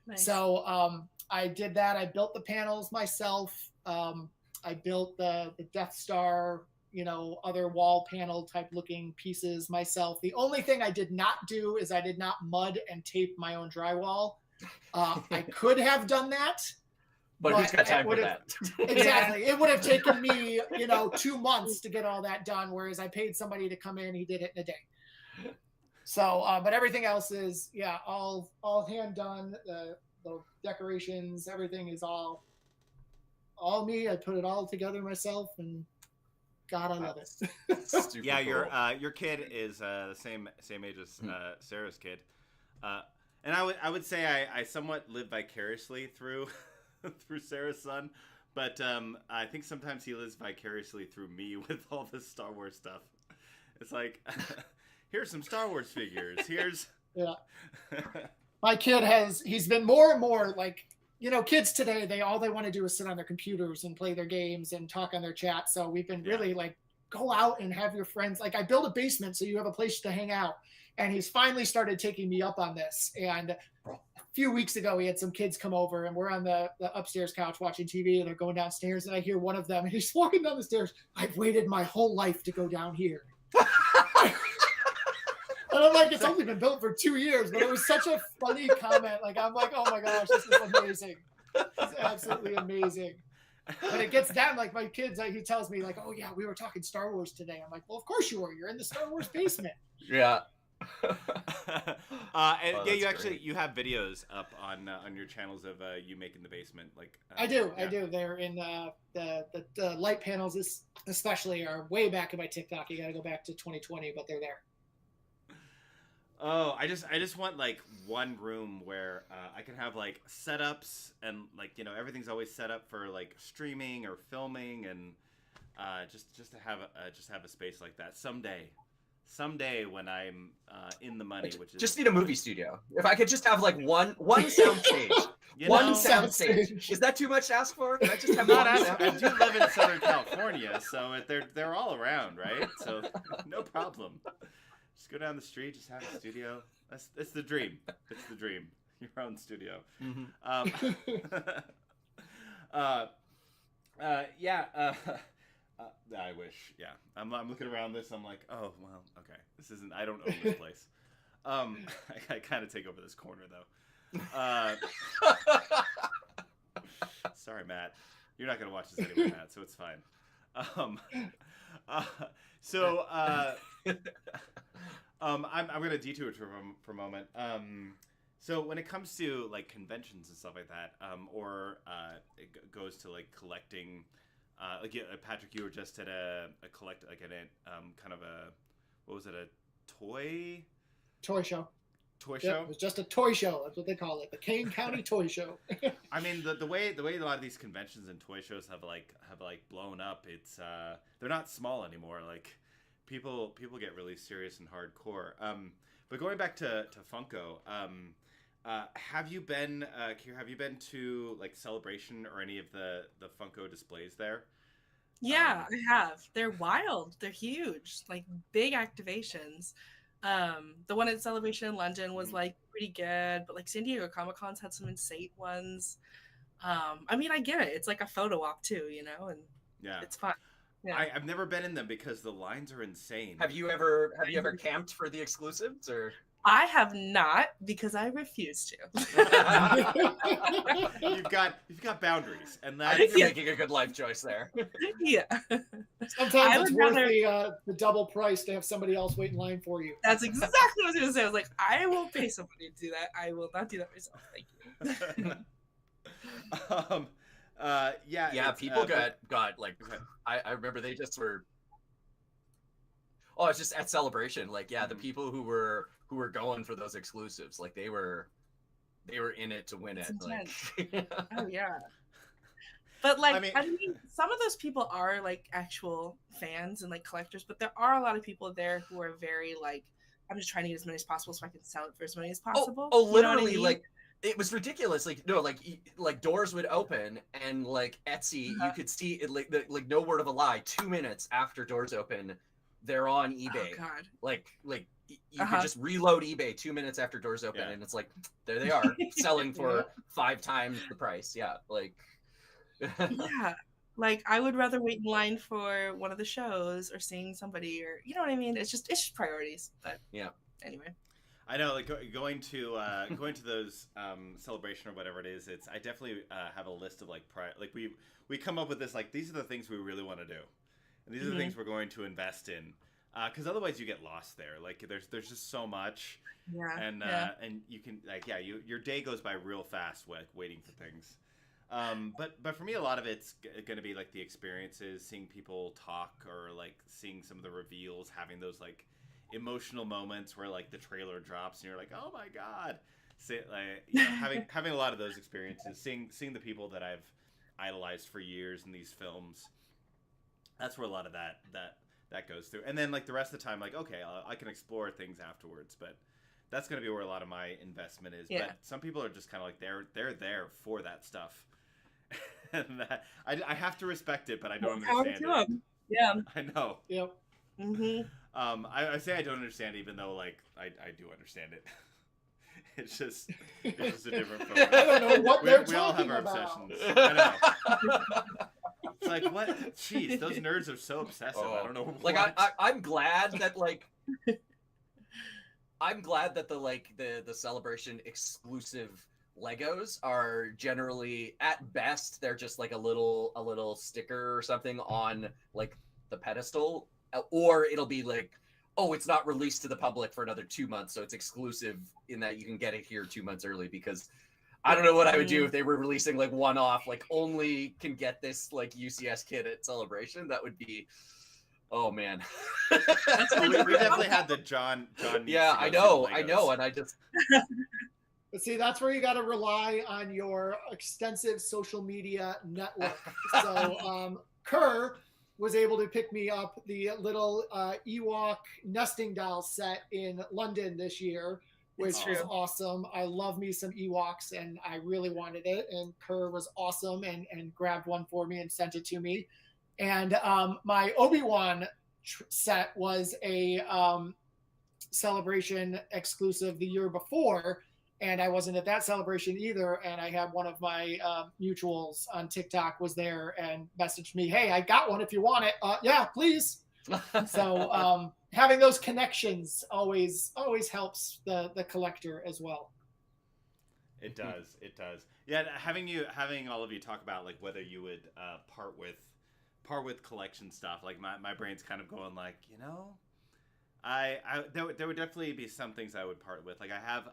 Nice. So I did that. I built the panels myself. I built the Death Star, other wall panel type looking pieces myself. The only thing I did not do is I did not mud and tape my own drywall. I could have done that. But who's got time for that? Exactly. It would have taken me, 2 months to get all that done, whereas I paid somebody to come in. He did it in a day. So, but everything else is, all hand done. The decorations, everything is all me. I put it all together myself, and God, I love it. Yeah, cool. your kid is the same age as Sarah's kid, and I would say I somewhat live vicariously through Sarah's son, but I think sometimes he lives vicariously through me with all this Star Wars stuff. It's like, here's some Star Wars figures. Here's my kid he's been more and more like, kids today, all they want to do is sit on their computers and play their games and talk on their chat. So we've been really like, go out and have your friends. Like, I built a basement so you have a place to hang out. And he's finally started taking me up on this. And a few weeks ago, he had some kids come over, and we're on the upstairs couch watching TV, and they're going downstairs, and I hear one of them, and he's walking down the stairs. I've waited my whole life to go down here. And I'm like, it's only been built for 2 years, but it was such a funny comment. Like, I'm like, oh my gosh, this is amazing. It's absolutely amazing. But it gets down, like, my kids, he tells me, like, oh yeah, we were talking Star Wars today. I'm like, well, of course you were. You're in the Star Wars basement. Yeah. You have videos up on your channels of you making the basement. Like I do. They're in the light panels, especially, are way back in my TikTok. You got to go back to 2020, but they're there. Oh, I just want like one room where I can have like setups, and like everything's always set up for like streaming or filming, and just to have a space like that someday when I'm in the money, which is just need a movie studio. If I could just have like one sound stage. One sound stage. Is that too much to ask for? Can I just have I do live in Southern California, so they're all around, right? So no problem. Just go down the street, just have a studio. It's the dream. It's the dream. Your own studio. Mm-hmm. I wish. Yeah, I'm looking around this. I'm like, oh well, okay. This isn't. I don't own this place. I kind of take over this corner though. Sorry, Matt. You're not gonna watch this anyway, Matt. So it's fine. I'm gonna detour for a moment. So when it comes to like conventions and stuff like that, or goes to like collecting, Patrick, you were just at a collect like an kind of a, what was it, a toy show. Toy Yep, show? it was just a toy show. That's what they call it, the Kane County Toy Show. I mean, the way a lot of these conventions and toy shows have blown up, it's they're not small anymore. Like people get really serious and hardcore. But going back to Funko, have you been Kira, have you been to like Celebration or any of the Funko displays there? Yeah, I have. They're wild. They're huge. Like big activations. The one at Celebration in London was like pretty good, but like San Diego Comic-Con's had some insane ones. I mean, I get it. It's like a photo op too, you know, and Yeah, it's fun. Yeah. I've never been in them because the lines are insane. Have you ever camped for the exclusives or? I have not because I refuse to. You've got boundaries, and I that's think you're making a good life choice there. Yeah. Sometimes it's worth the double price to have somebody else wait in line for you. That's exactly what I was going to say. I was like, I will pay somebody to do that. I will not do that myself. Thank you. Yeah, people got like, I remember they just were. Oh, it's just at Celebration. Like, yeah, the people who were going for those exclusives, like they were in it to win it. Like, oh yeah. But like, I mean, some of those people are like actual fans and like collectors, but there are a lot of people there who are very like, I'm just trying to get as many as possible so I can sell it for as many as possible. Oh, literally, you know what I mean? like it was ridiculous. Like no, like doors would open and like Etsy, you could see it like no word of a lie. 2 minutes after doors open, they're on eBay. Oh God. Like you could just reload eBay 2 minutes after doors open, and it's like there they are selling for 5 times the price. Yeah, like. Yeah, like I would rather wait in line for one of the shows or seeing somebody, or you know what I mean. It's just priorities. But yeah. Anyway. I know, like going to those Celebration or whatever it is. I definitely have a list of like we come up with this, like these are the things we really want to do, and these are the things we're going to invest in, because otherwise you get lost there. Like there's just so much, and you can your day goes by real fast waiting for things. But for me, a lot of it's going to be like the experiences, seeing people talk, or like seeing some of the reveals, having those like emotional moments where like the trailer drops and you're like, oh my god, having a lot of those experiences, seeing the people that I've idolized for years in these films. That's where a lot of that goes through, and then like the rest of the time, like okay, I can explore things afterwards, but that's going to be where a lot of my investment is. Yeah. But some people are just kind of like they're there for that stuff. And I have to respect it, but I don't understand it. Yeah, I know. Yep. I say I don't understand it, even though like I do understand it. It's just a different focus. I don't know what they're talking we all have our about. obsessions. I know. It's like what? Jeez, those nerds are so obsessive. I don't know. Like I'm glad that like. I'm glad that the Celebration exclusive Legos are generally, at best, they're just like a little sticker or something on like the pedestal, or it'll be like, oh, it's not released to the public for another 2 months, so it's exclusive in that you can get it here 2 months early. Because I don't know what I would do if they were releasing like one-off, like only can get this like UCS kit at Celebration. That would be. Oh man, we definitely had the John. Yeah, I know, and I just. But see, that's where you got to rely on your extensive social media network. So Kerr was able to pick me up the little Ewok nesting doll set in London this year, which was awesome. I love me some Ewoks, and I really wanted it. And Kerr was awesome and grabbed one for me and sent it to me. And my Obi-Wan set was a Celebration exclusive the year before, and I wasn't at that Celebration either. And I had one of my mutuals on TikTok was there and messaged me, "Hey, I got one if you want it." Yeah, please. So having those connections always helps the collector as well. It does. It does. Yeah, having all of you talk about like whether you would part with collection stuff, like my brain's kind of going like, you know, there would definitely be some things I would part with. Like I have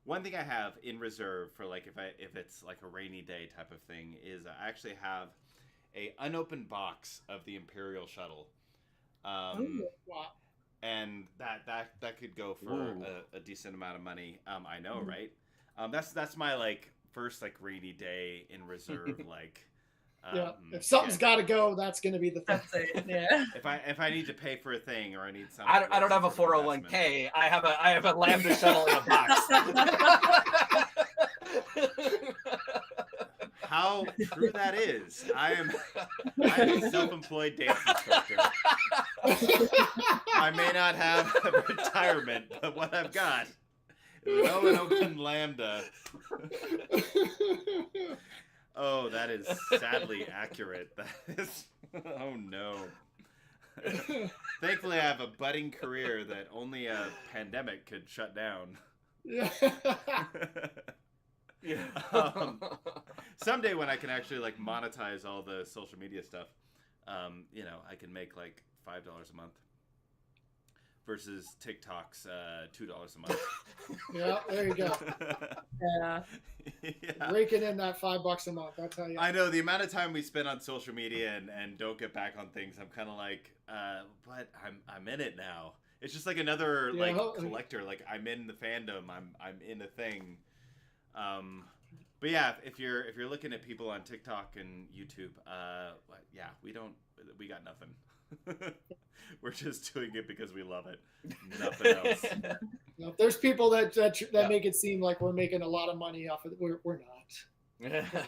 One thing I have in reserve for like if it's like a rainy day type of thing is I actually have a unopened box of the Imperial shuttle. Wow. And that could go for a decent amount of money. I know, right? That's my like first like rainy day in reserve. Like, Yeah, if something's got to go, that's going to be the thing. That's it. Yeah. If I need to pay for a thing or I need something, I don't have a 401k. I have a Lambda shuttle in a box. How true that is. I'm a self-employed dance instructor. I may not have a retirement, but what I've got is an open Lambda. Oh, that is sadly accurate. That is. Oh no. Thankfully, I have a budding career that only a pandemic could shut down. Yeah. Someday when I can actually like monetize all the social media stuff, you know, I can make like $5 a month versus TikTok's $2 a month. Yeah, there you go. Yeah. Yeah. Raking in that $5 a month. That's how you. I know the amount of time we spend on social media and don't get back on things. I'm kind of like, but I'm in it now. It's just like another like collector. Like I'm in the fandom. I'm in a thing. But yeah, if you're looking at people on TikTok and YouTube, yeah, we got nothing. We're just doing it because we love it. Nothing else. You know, there's people that make it seem like we're making a lot of money off of it. We're not.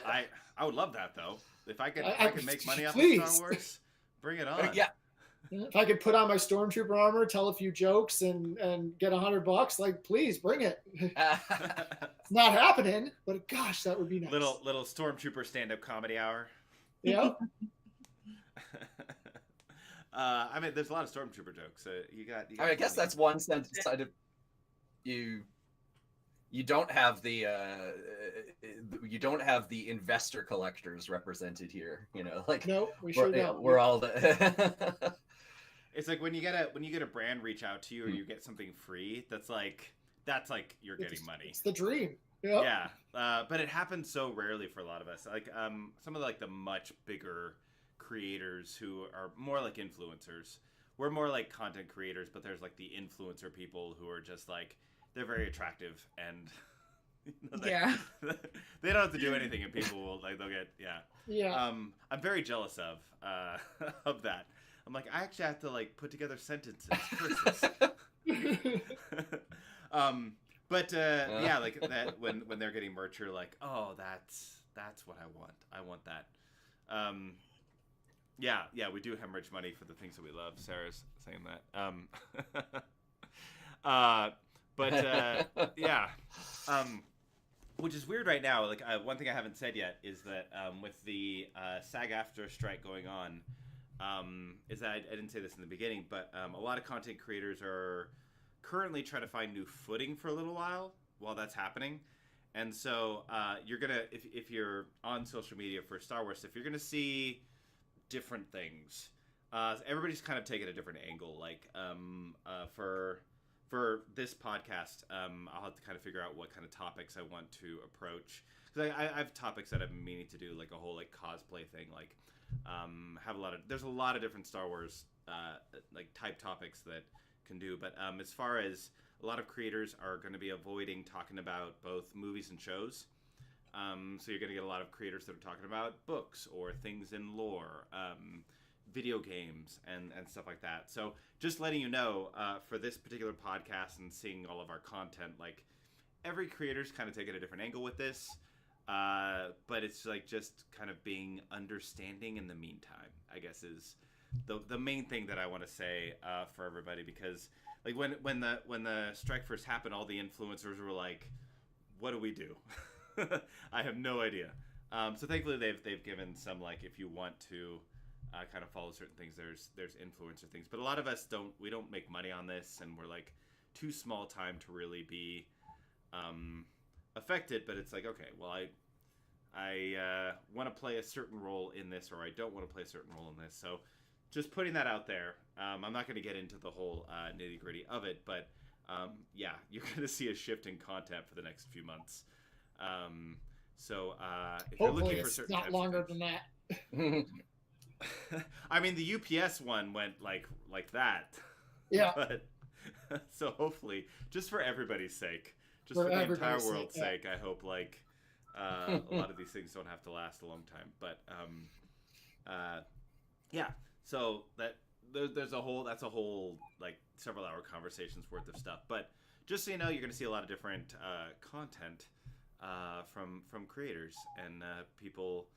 I would love that though. If I could make money off of Star Wars, bring it on. Yeah. If I could put on my stormtrooper armor, tell a few jokes, and get $100, like please bring it. It's not happening, but gosh, that would be nice. Little stormtrooper stand-up comedy hour. Yeah. I mean, there's a lot of stormtrooper jokes. You got I guess that's one sense side of you. You don't have the investor collectors represented here. You know, like no, we sure don't. We're all the. It's like when you get a brand reach out to you or you get something free. That's like you're getting money. It's the dream. Yep. Yeah, but it happens so rarely for a lot of us. Like some of the much bigger creators who are more like influencers. We're more like content creators, but there's like the influencer people who are just like they're very attractive and you know, they don't have to do anything and people will like they'll get I'm very jealous of that. I'm like I actually have to like put together sentences versus but yeah, like that when they're getting merch, you're like, oh, that's what I want. I want that. Yeah, we do hemorrhage money for the things that we love. Sarah's saying that. But yeah, which is weird right now. Like one thing I haven't said yet is that with the SAG-AFTRA strike going on, is that I didn't say this in the beginning, but a lot of content creators are currently trying to find new footing for a little while that's happening. And so you're gonna if you're on social media for Star Wars stuff, you're gonna see different things. Everybody's kind of taking a different angle. Like for this podcast, I'll have to kind of figure out what kind of topics I want to approach. Because I have topics that I've been meaning to do, like a whole like cosplay thing. Like there's a lot of different Star Wars like type topics that can do. But as far as a lot of creators are going to be avoiding talking about both movies and shows. So you're going to get a lot of creators that are talking about books or things in lore, video games, and stuff like that. So just letting you know, for this particular podcast and seeing all of our content, like every creator's kind of taking a different angle with this. But it's like just kind of being understanding in the meantime, I guess is the main thing that I want to say for everybody, because like when the strike first happened, all the influencers were like, what do we do? I have no idea. So thankfully they've given some, like, if you want to kind of follow certain things, there's influencer things, but a lot of us we don't make money on this, and we're like too small time to really be affected. But it's like, okay, well, I want to play a certain role in this, or I don't want to play a certain role in this. So just putting that out there. I'm not going to get into the whole nitty gritty of it, but yeah, you're gonna see a shift in content for the next few months. So if you're Hopefully, looking for it's certain not types longer of than that. things, I mean, the UPS one went like that. Yeah. But so hopefully, just for everybody's sake, just For for the entire everybody's sake, world's yeah. sake, I hope like a lot of these things don't have to last a long time. But yeah. So that's a whole like several hour conversations worth of stuff. But just so you know, you're going to see a lot of different content from creators and people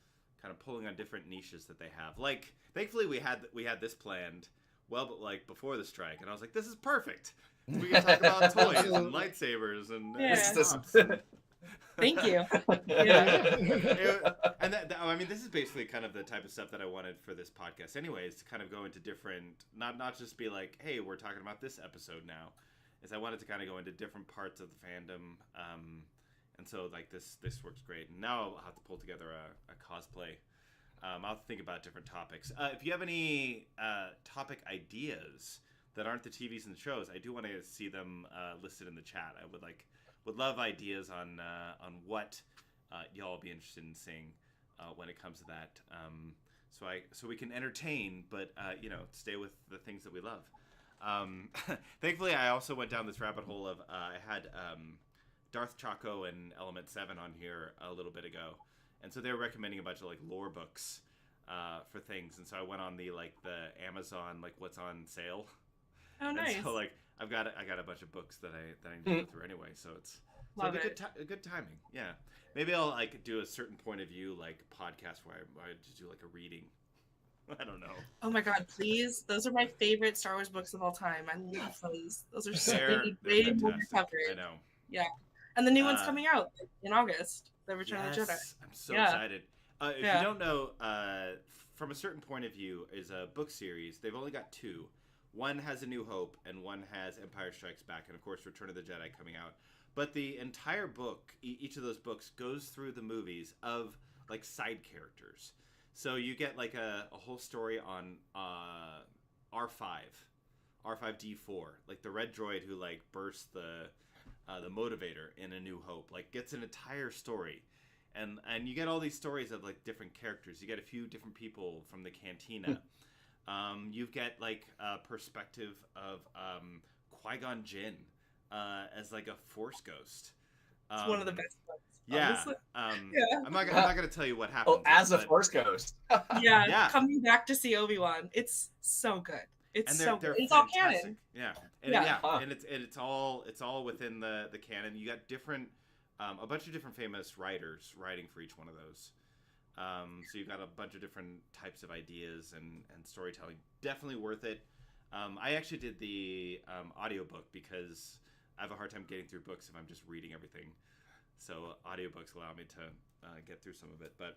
kind of pulling on different niches that they have. Like, thankfully, we had this planned well, but like before the strike, and I was like, this is perfect. We can talk about toys and lightsabers and Yeah. props and Thank you. yeah. And I mean, this is basically kind of the type of stuff that I wanted for this podcast anyways, to kind of go into different, not just be like, hey, we're talking about this episode now, is I wanted to kind of go into different parts of the fandom, and so like this works great. And now I'll have to pull together a cosplay. I'll have to think about different topics. If you have any topic ideas that aren't the TVs and the shows, I do want to see them listed in the chat. I would love ideas on what y'all be interested in seeing when it comes to that. So we can entertain, but stay with the things that we love. Thankfully, I also went down this rabbit hole of I had Darth Chaco and Element 7 on here a little bit ago, and so they were recommending a bunch of like lore books for things, and so I went on the Amazon what's on sale. Oh, nice. And so I got a bunch of books that I need to go through anyway, so it's Love a it. good timing. Yeah, maybe I'll do a certain point of view podcast where I just do a reading. I don't know. Oh my god, please! Those are my favorite Star Wars books of all time. I love those. Those are so They're way more fantastic. covered. I know. Yeah, and the new one's coming out in August. The Return of the Jedi. I'm so Yeah. excited. If Yeah. you don't know, From a Certain Point of View is a book series. They've only got two. One has A New Hope, and one has Empire Strikes Back, and of course Return of the Jedi coming out. But the entire book, each of those books, goes through the movies of side characters. So you get a whole story on R5D4, the red droid who bursts the motivator in A New Hope, gets an entire story. And you get all these stories of different characters. You get a few different people from the cantina. You get a perspective of Qui-Gon Jinn as a Force ghost. It's one of the best ones. Yeah. Honestly. Yeah. I'm not gonna tell you what happens. Oh, as a Force ghost. Yeah, Yeah. coming back to see Obi-Wan. It's so good. It's And so they're good. It's all fantastic. canon. Yeah. And Yeah. Huh. and it's all within the canon. You got different a bunch of different famous writers writing for each one of those. So you've got a bunch of different types of ideas and storytelling. Definitely worth it. I actually did the audiobook because I have a hard time getting through books if I'm just reading everything. So audiobooks allow me to get through some of it. But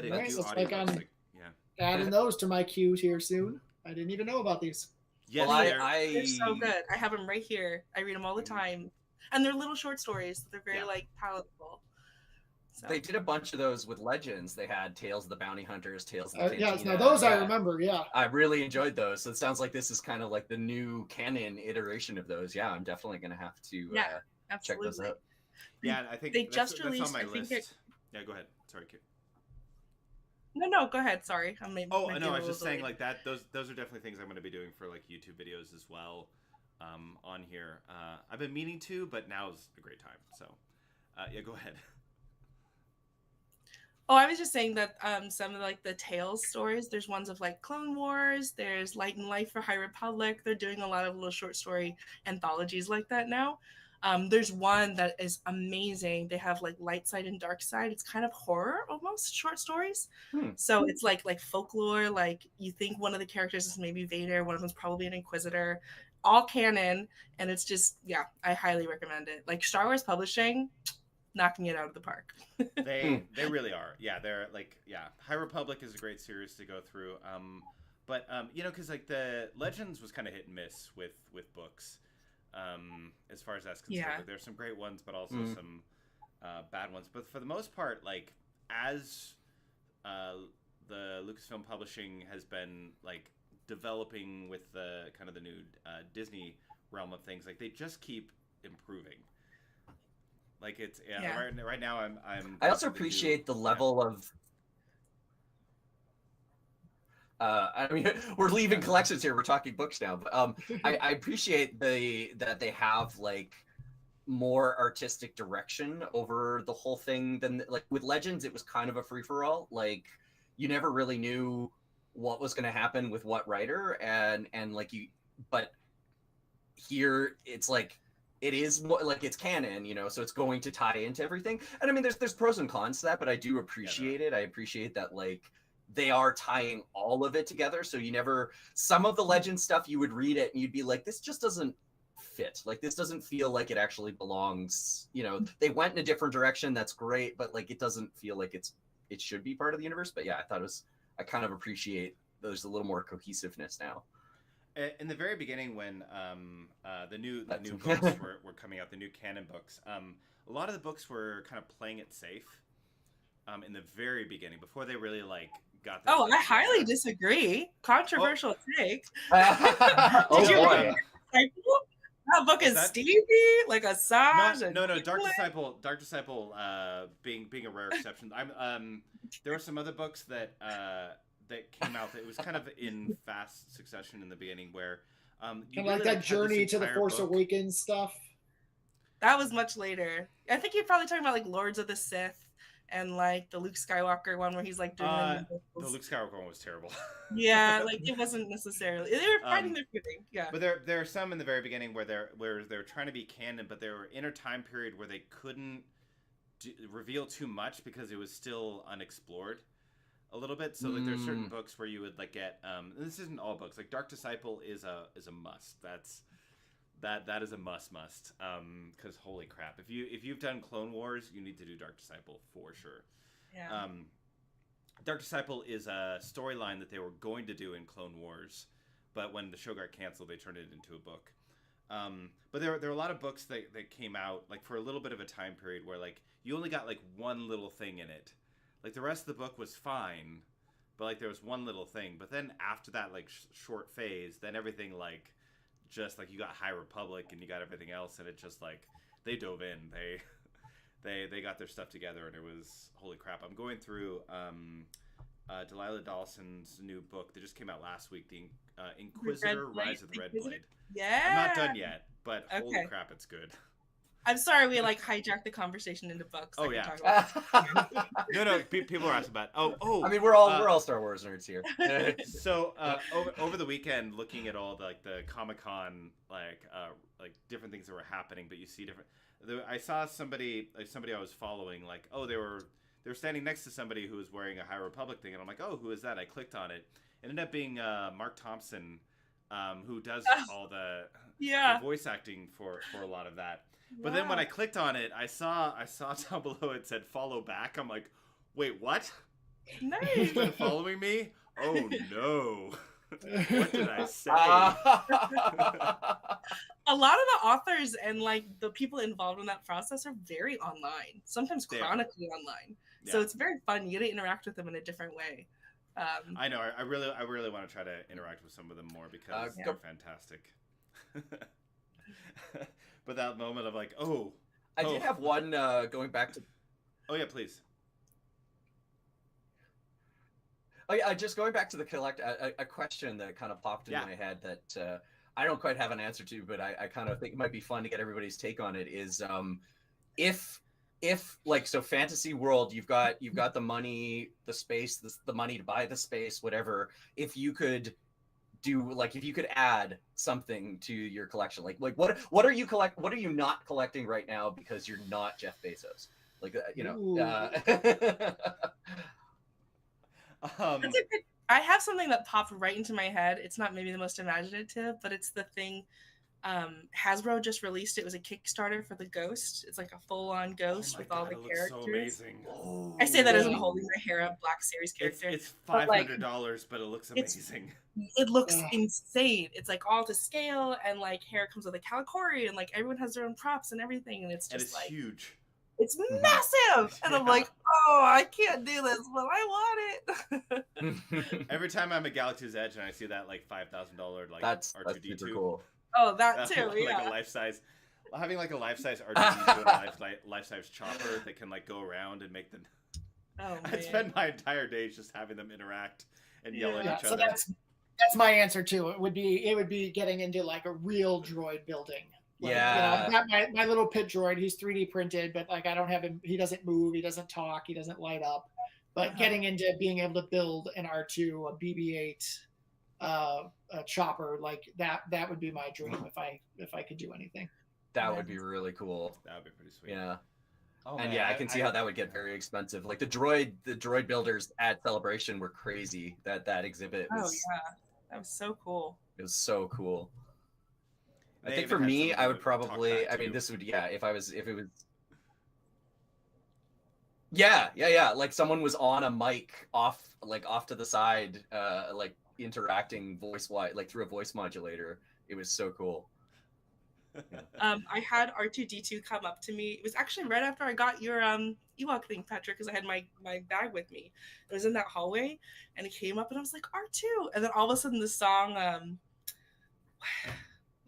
if Nice. you do Looks like audiobooks, I'm adding those to my queue here soon. I didn't even know about these. yes, Well, They're so good. I have them right here. I read them all the Mhm. time, and they're little short stories. They're very palatable. So. They did a bunch of those with Legends. They had Tales of the Bounty Hunters, Tales of the Yeah, Cantina. no, those I Yeah. remember. Yeah. I really enjoyed those. So it sounds like this is kind of the new canon iteration of those. Yeah, I'm definitely going to have to check Absolutely. those out. Yeah, I think They that's, just that's released. on my I think list. Yeah, go ahead. Sorry, Kit. No, go ahead. Sorry, I may. Oh, might no, be a I was just little saying delayed. that those are definitely things I'm going to be doing for YouTube videos as well on here. I've been meaning to, but now's a great time. So, yeah, go ahead. Oh, I was just saying that some of the Tales stories. There's ones of Clone Wars. There's Light and Life for High Republic. They're doing a lot of little short story anthologies like that now. There's one that is amazing. They have Light Side and Dark Side. It's kind of horror almost, short stories. So it's like folklore. You think one of the characters is maybe Vader, one of them's probably an Inquisitor, all canon, and it's just I highly recommend it. Star Wars Publishing, knocking it out of the park. They really are. Yeah, they're High Republic is a great series to go through. But because the Legends was kind of hit and miss with books. As far as that's concerned, Yeah. there's some great ones, but also some bad ones. But for the most part, as the Lucasfilm Publishing has been developing with the kind of the new Disney realm of things, like they just keep improving. Like it's Yeah. right now I'm I also appreciate the level of. I mean, we're leaving collections here. We're talking books now, but I appreciate that they have like more artistic direction over the whole thing than like with Legends. It was kind of a free for all. Like you never really knew what was going to happen with what writer, and like you, but here it's like it is more like it's canon, you know, so it's going to tie into everything. And I mean, there's pros and cons to that, but I do appreciate it. I appreciate that like they are tying all of it together. So you never, some of the Legend stuff you would read it and you'd be like, this just doesn't fit. Like this doesn't feel like it actually belongs. You know, they went in a different direction. That's great, but like it doesn't feel like it should be part of the universe. But yeah, I thought it was. I kind of appreciate there's a little more cohesiveness now. In the very beginning, when the new books were coming out, the new canon books, a lot of the books were kind of playing it safe. In the very beginning, before they really like got. Oh, I highly disagree. Controversial take. Oh Did you boy. read that book is Stevie, like a Saj. No. Dark Disciple, being a rare exception. There were some other books that came out that it was kind of in fast succession in the beginning, where kind of like that Journey to the Force Awakens stuff. That was much later. I think you're probably talking about like Lords of the Sith and like the Luke Skywalker one where he's like doing the Luke Skywalker one was terrible. Yeah, like it wasn't necessarily. They were fighting their footing. Yeah. But there are some in the very beginning where they're trying to be canon, but they were in a time period where they couldn't reveal too much because it was still unexplored a little bit. So like there's certain books where you would like get and this isn't all books. Like Dark Disciple is a must. That is a must because holy crap, if you've done Clone Wars, you need to do Dark Disciple for sure. Yeah. Dark Disciple is a storyline that they were going to do in Clone Wars, but when the show got canceled, they turned it into a book. But there are a lot of books that came out like for a little bit of a time period where like you only got like one little thing in it. Like the rest of the book was fine, but like there was one little thing. But then after that like short phase, then everything like just like you got High Republic and you got everything else, and it just like they dove in. They got their stuff together, and it was holy crap. I'm going through Delilah Dawson's new book that just came out last week, the Inquisitor: Rise of the Red Blade. Yeah, I'm not done yet, but holy crap, it's good. I'm sorry we like hijacked the conversation into books. Oh yeah. No. People are asking about. Oh. I mean, we're all Star Wars nerds here. So over the weekend, looking at all the Comic-Con like different things that were happening, but you see different. I saw somebody I was following like they were standing next to somebody who was wearing a High Republic thing, and I'm like, oh, who is that? I clicked on it. It ended up being Mark Thompson, who does all the voice acting for a lot of that. But then when I clicked on it, I saw down below it said follow back. I'm like, wait, what? Nice. You've been following me? Oh no. What did I say? A lot of the authors and like the people involved in that process are very online, sometimes chronically online. Yeah. So it's very fun. You get to interact with them in a different way. I know. I really want to try to interact with some of them more because they're fantastic. But that moment of like, I did have one going back to. Oh yeah, please. Oh yeah, just going back to the collect. A question that kind of popped into my head that I don't quite have an answer to, but I kind of think it might be fun to get everybody's take on it. Is if like so fantasy world, you've got the money, the space, the money to buy the space, whatever. If you could add something to your collection, like what are you not collecting right now because you're not Jeff Bezos, like I have something that popped right into my head. It's not maybe the most imaginative, but it's the thing Hasbro just released. It was a Kickstarter for the Ghost. It's like a full-on Ghost with all the characters. So amazing. I say that as I'm holding my hair up, Black Series character. It's $500, but it looks amazing. It looks insane. It's like all to scale, and like hair comes with a calicori, and like everyone has their own props and everything, and it's just like huge. It's massive, and I'm like, oh, I can't do this, but I want it. Every time I'm at Galaxy's Edge and I see that like $5,000 like that's R2D2, super cool. Oh, that too. Like Yeah. a life-size, having like a life-size R2D2 and a life-size chopper that can like go around and make them. Oh man. I'd spend my entire days just having them interact and yell at Yeah, each so other. that's my answer too. It would be getting into like a real droid building. Like, Yeah. I've got my little pit droid. He's 3D printed, but like I don't have him. He doesn't move. He doesn't talk. He doesn't light up. But getting into being able to build an R2, a BB-8, a chopper like that would be my dream if I could do anything. That would be really cool. That would be pretty sweet. Yeah. Oh, And man, yeah, I can see how that would get very expensive. Like the droid builders at Celebration were crazy. That exhibit was, Oh yeah, that was so cool. it was so cool. I They think even for had me, somebody I would talk probably. back I to mean, you. this would if it was. Yeah. Like someone was on a mic off to the side, like interacting voice-wise, like through a voice modulator. It was so cool. I had R2D2 come up to me. It was actually right after I got your Ewok thing, Patrick, because I had my bag with me. It was in that hallway, and it came up, and I was like R2, and then all of a sudden the song,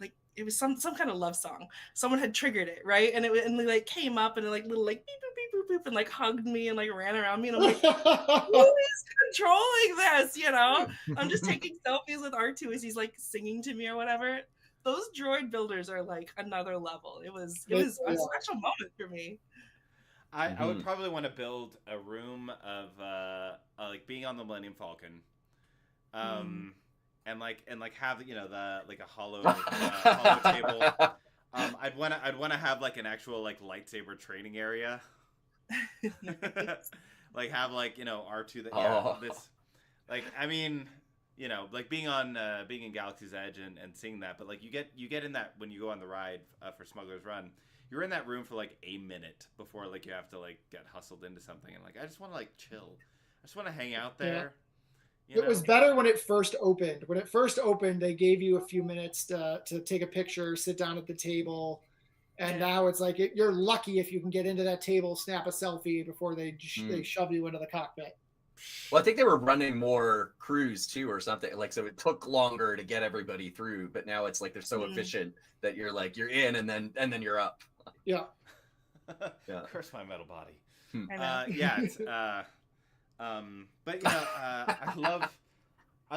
like it was some kind of love song. Someone had triggered it, right, and it like came up, and it like little like beep boop beep boop boop, and like hugged me and like ran around me, and I'm like, who is controlling this? You know, I'm just taking selfies with R2 as he's like singing to me or whatever. Those droid builders are like another level. It was a special moment for me. I would probably want to build a room of like being on the Millennium Falcon, and have the like a hollow table. I'd want to have like an actual like lightsaber training area. Like have like R2 this like I mean. Like being in Galaxy's Edge and seeing that, but like you get in that when you go on the ride for Smuggler's Run, you're in that room for like a minute before like you have to like get hustled into something, and like I just want to like chill, I just want to hang out there. Yeah. It was better when it first opened. When it first opened, they gave you a few minutes to take a picture, sit down at the table, and now it's like you're lucky if you can get into that table, snap a selfie before they shove you into the cockpit. Well, I think they were running more crews too, or something. Like, so it took longer to get everybody through, but now it's like they're so efficient that you're in, and then you're up. Yeah. Yeah. Curse my metal body. I know. It's, but I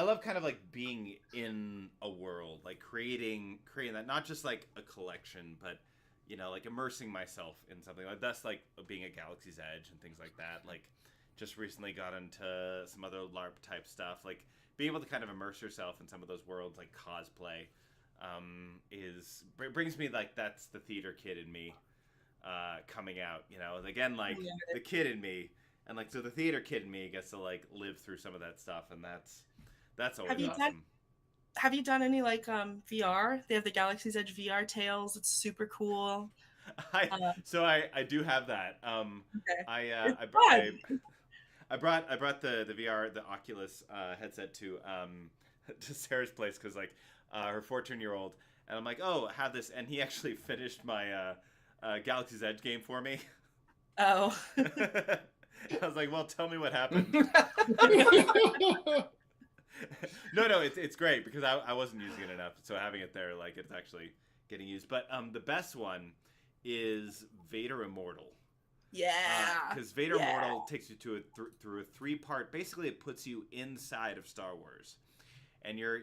love kind of like being in a world, like creating that, not just like a collection, but like immersing myself in something like that's like being at Galaxy's Edge and things like that. Like, just recently got into some other LARP type stuff. Like being able to kind of immerse yourself in some of those worlds, like cosplay, brings me like that's the theater kid in me coming out. Again, like the kid in me, and like so the theater kid in me gets to like live through some of that stuff, and that's always awesome. Have you done any like VR? They have the Galaxy's Edge VR Tales. It's super cool. I do have that. Okay. I brought the VR, the Oculus headset to Sarah's place because like her 14-year-old, and I'm like, oh, have this, and he actually finished my Galaxy's Edge game for me. Oh. I was like, well, tell me what happened. No, it's great because I wasn't using it enough, so having it there, like it's actually getting used. But the best one is Vader Immortal. Yeah. Because Vader Immortal takes you to through a 3-part. Basically, it puts you inside of Star Wars, and you're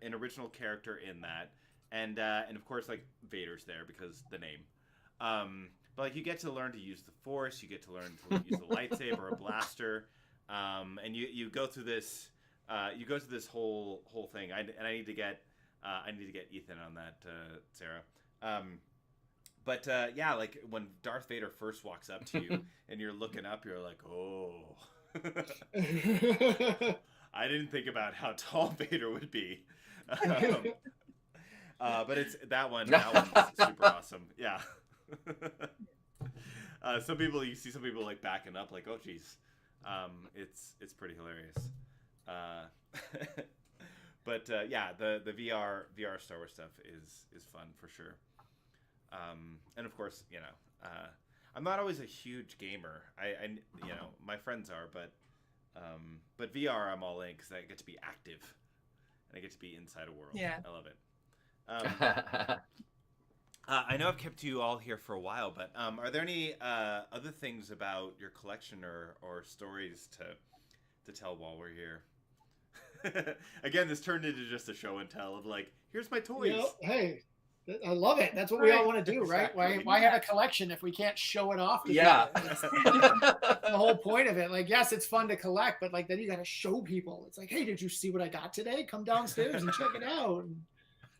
an original character in that, and of course like Vader's there because the name. But like you get to learn to use the Force, you get to learn to use a lightsaber, a blaster, and you go through this. You go through this whole thing. I need to get Ethan on that, Sarah. But yeah, like when Darth Vader first walks up to you and you're looking up, you're like, oh. I didn't think about how tall Vader would be. But it's that one's super awesome. Yeah. You see some people like backing up, like, oh geez. It's pretty hilarious. But yeah, the VR Star Wars stuff is fun for sure. And of course, I'm not always a huge gamer. I my friends are, but VR I'm all in because I get to be active and I get to be inside a world. Yeah, I love it. I know I've kept you all here for a while, but are there any other things about your collection or stories to tell while we're here? Again, this turned into just a show and tell of like, here's my toys. You know, hey, I love it. That's what we all want to do, right? Exactly. Why have a collection if we can't show it off? To Yeah. people? That's the whole point of it. Like, yes, it's fun to collect, but like then you got to show people. It's like, hey, did you see what I got today? Come downstairs and check it out.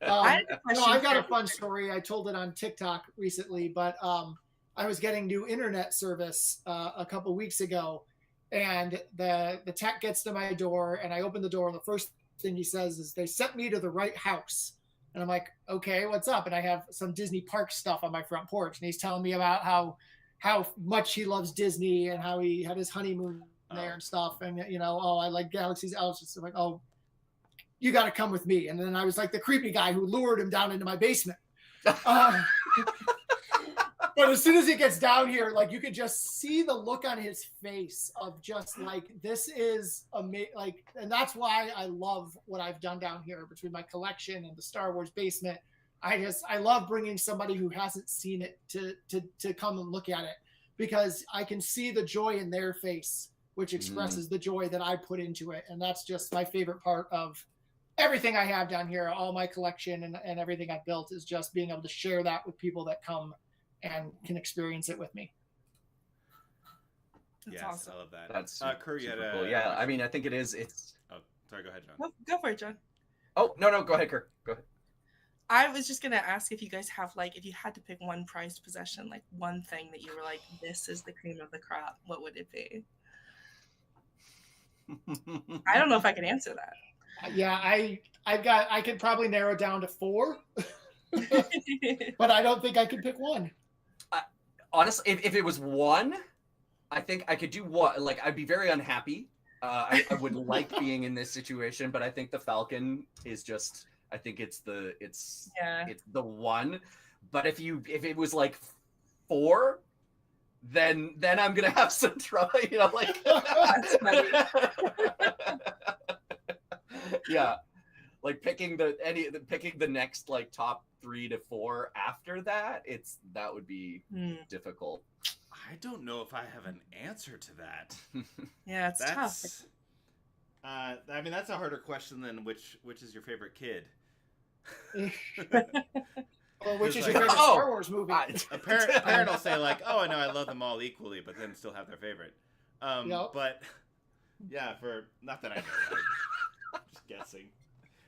I've got a fun story. I told it on TikTok recently, but I was getting new internet service a couple weeks ago, and the tech gets to my door, and I open the door, and the first thing he says is, "They sent me to the right house." And I'm like, okay, what's up? And I have some Disney park stuff on my front porch, and he's telling me about how much he loves Disney and how he had his honeymoon there and stuff. And I like Galaxy's Edge. It's like, oh, you got to come with me. And then I was like the creepy guy who lured him down into my basement. But as soon as he gets down here, like you could just see the look on his face of just like, this is amazing. Like, and that's why I love what I've done down here between my collection and the Star Wars basement. I love bringing somebody who hasn't seen it to come and look at it, because I can see the joy in their face, which expresses the joy that I put into it. And that's just my favorite part of everything I have down here. All my collection and everything I've built is just being able to share that with people that come and can experience it with me. That's yes, awesome. I love that. That's Kerr, you had super a cool. Yeah, I mean, I think it's. Oh, sorry. Go ahead, John. Go for it, John. Oh no, go ahead, Kirk. Go ahead. I was just gonna ask if you guys have like, if you had to pick one prized possession, like one thing that you were like, this is the cream of the crop, what would it be? I don't know if I can answer that. Yeah, I could probably narrow it down to 4, but I don't think I could pick one. Honestly, if it was one, I think I could do one. Like, I'd be very unhappy. I would like being in this situation, but I think the Falcon is just. I think it's the one. But if it was like 4, then I'm gonna have some trouble. Like. That's funny. Yeah, like picking the next like top 3 to 4 after that, that would be difficult. I don't know if I have an answer to that. Yeah, it's tough. I mean, that's a harder question than which is your favorite kid. Or which is your favorite Star Wars movie? A parent will say like, "Oh, I know, I love them all equally," but then still have their favorite. Yep. But yeah, not that I know. I'm just guessing.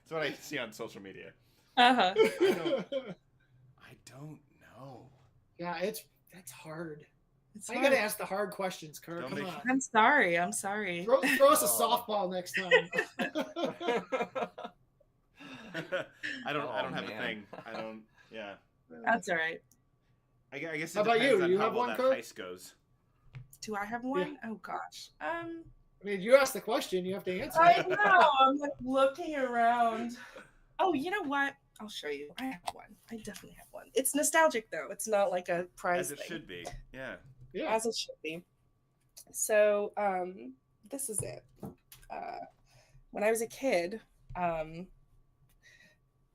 It's what I see on social media. Uh-huh. I don't know. Yeah, that's hard. It's I gotta ask the hard questions, Kirk. Come on. I'm sorry. Throw us a softball next time. I don't have man. a thing. I don't. Yeah. That's all right. I guess. How about you? You have one, that Kirk? heist goes. Do I have one? Yeah. Oh gosh. I mean, you asked the question, you have to answer. I know. I'm like looking around. Oh, you know what? I'll show you. I have one. I definitely have one. It's nostalgic though. It's not like a prize As it thing. should be. Yeah. Yeah. As it should be. So, this is it. When I was a kid,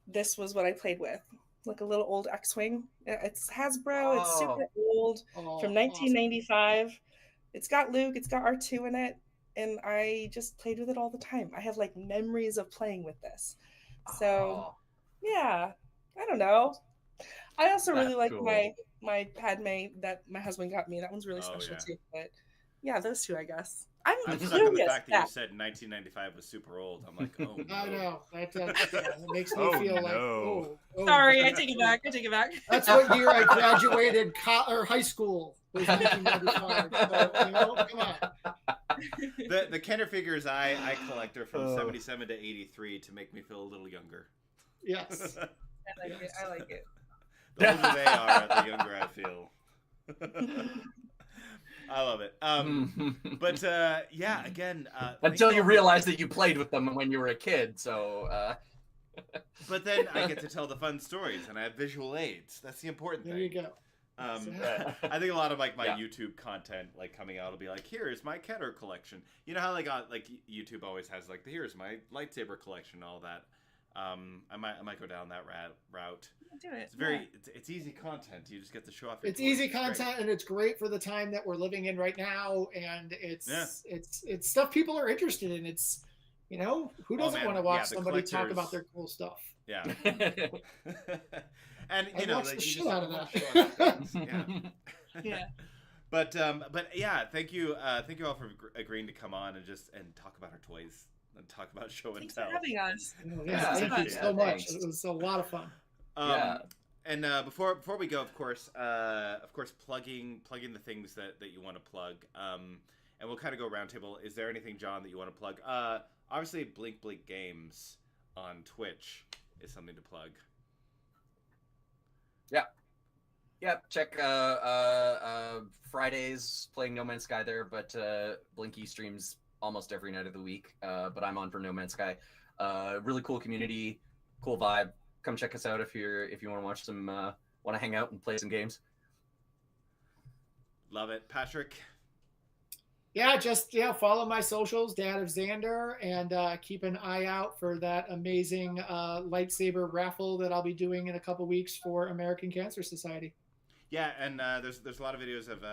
this was what I played with. Like a little old X-Wing. It's Hasbro. It's super old from 1995. Awesome. It's got Luke. It's got R2 in it. And I just played with it all the time. I have like memories of playing with this. So, yeah, I don't know. I also really like cool. my Padme that my husband got me. That one's really special too. But yeah, those two, I guess. I'm stuck on the fact that you said 1995 was super old. I'm like, oh no. I know. That makes me feel like, oh. Sorry, I take it back. That's what year I graduated high school. Was 1995. So, come on. The Kenner figures I collect are from 77 to 83 to make me feel a little younger. Yes. I like it. The older they are, the younger I feel. I love it. But yeah, again, until you realize that you played with them when you were a kid. So. But then I get to tell the fun stories, and I have visual aids. That's the important thing. There you go. I think a lot of like my YouTube content like coming out will be like, here's my Keter collection. You know how like YouTube always has like, here's my lightsaber collection, and all that. I might go down that route. Do it. It's very it's easy content. You just get to show off. It's easy content, and it's great for the time that we're living in right now. And it's stuff people are interested in. It's who doesn't want to watch somebody talk about their cool stuff? Yeah. And I watch the shit out of that. Yeah. But yeah, thank you all for agreeing to come on and talk about our toys and talk about show and Thanks tell. for having us. Thank you so much. It was a lot of fun. And before we go, of course, plugging the things that you want to plug. And we'll kind of go roundtable. Is there anything, John, that you want to plug? Obviously, Blink Games on Twitch is something to plug. Yeah, check Fridays playing No Man's Sky there, but Blinky streams almost every night of the week. But I'm on for No Man's Sky. Really cool community, cool vibe. Come check us out if you want to watch some, want to hang out and play some games. Love it, Patrick. Yeah, follow my socials, Dad of Xander, and keep an eye out for that amazing lightsaber raffle that I'll be doing in a couple weeks for American Cancer Society. Yeah, and there's a lot of videos of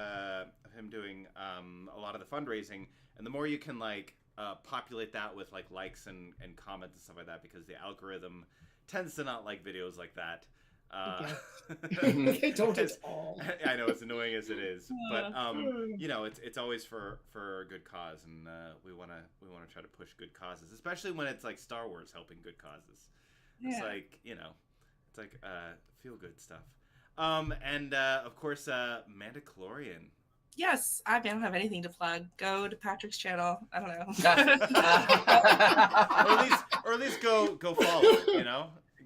him doing a lot of the fundraising, and the more you can populate that with likes and comments and stuff like that, because the algorithm tends to not like videos like that. They don't at all. I know, it's annoying as it is, but it's always for a good cause, and we want to try to push good causes, especially when it's like Star Wars helping good causes. It's feel good stuff. And of course, Mandalorian. Yes, I don't have anything to plug. Go to Patrick's channel. I don't know. or at least go follow. You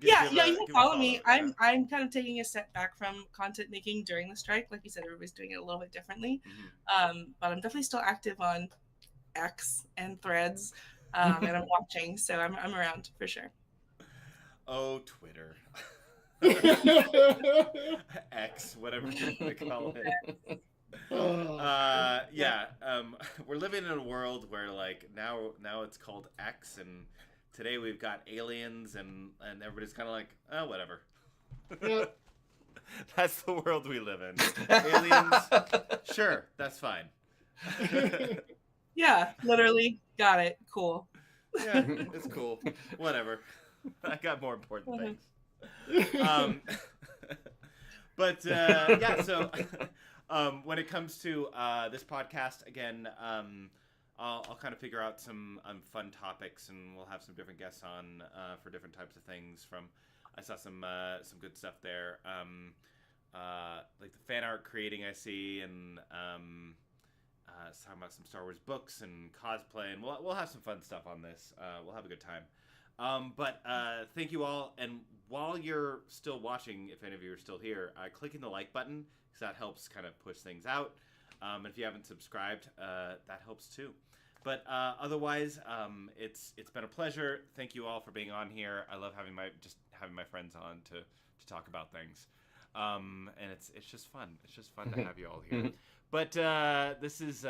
can follow me. I'm kind of taking a step back from content making during the strike. Like you said, everybody's doing it a little bit differently. Mm-hmm. But I'm definitely still active on X and Threads, and I'm watching, so I'm around for sure. Oh, Twitter. X, whatever they call it. We're living in a world where now it's called X, and today we've got aliens, and everybody's kind of like, oh, whatever. Yep. That's the world we live in. Aliens, sure, that's fine. Yeah, literally, got it. Cool. Yeah, it's cool. Whatever. I got more important things. So when it comes to this podcast, again, I'll kind of figure out some fun topics, and we'll have some different guests on for different types of things. I saw some good stuff there, like the fan art creating I see, and talking about some Star Wars books and cosplay, and we'll have some fun stuff on this. We'll have a good time. But thank you all, and while you're still watching, if any of you are still here, clicking the like button, because that helps kind of push things out. And if you haven't subscribed, that helps too. But otherwise, it's been a pleasure. Thank you all for being on here. I love having my friends on to talk about things, and it's just fun. It's just fun to have you all here. But this is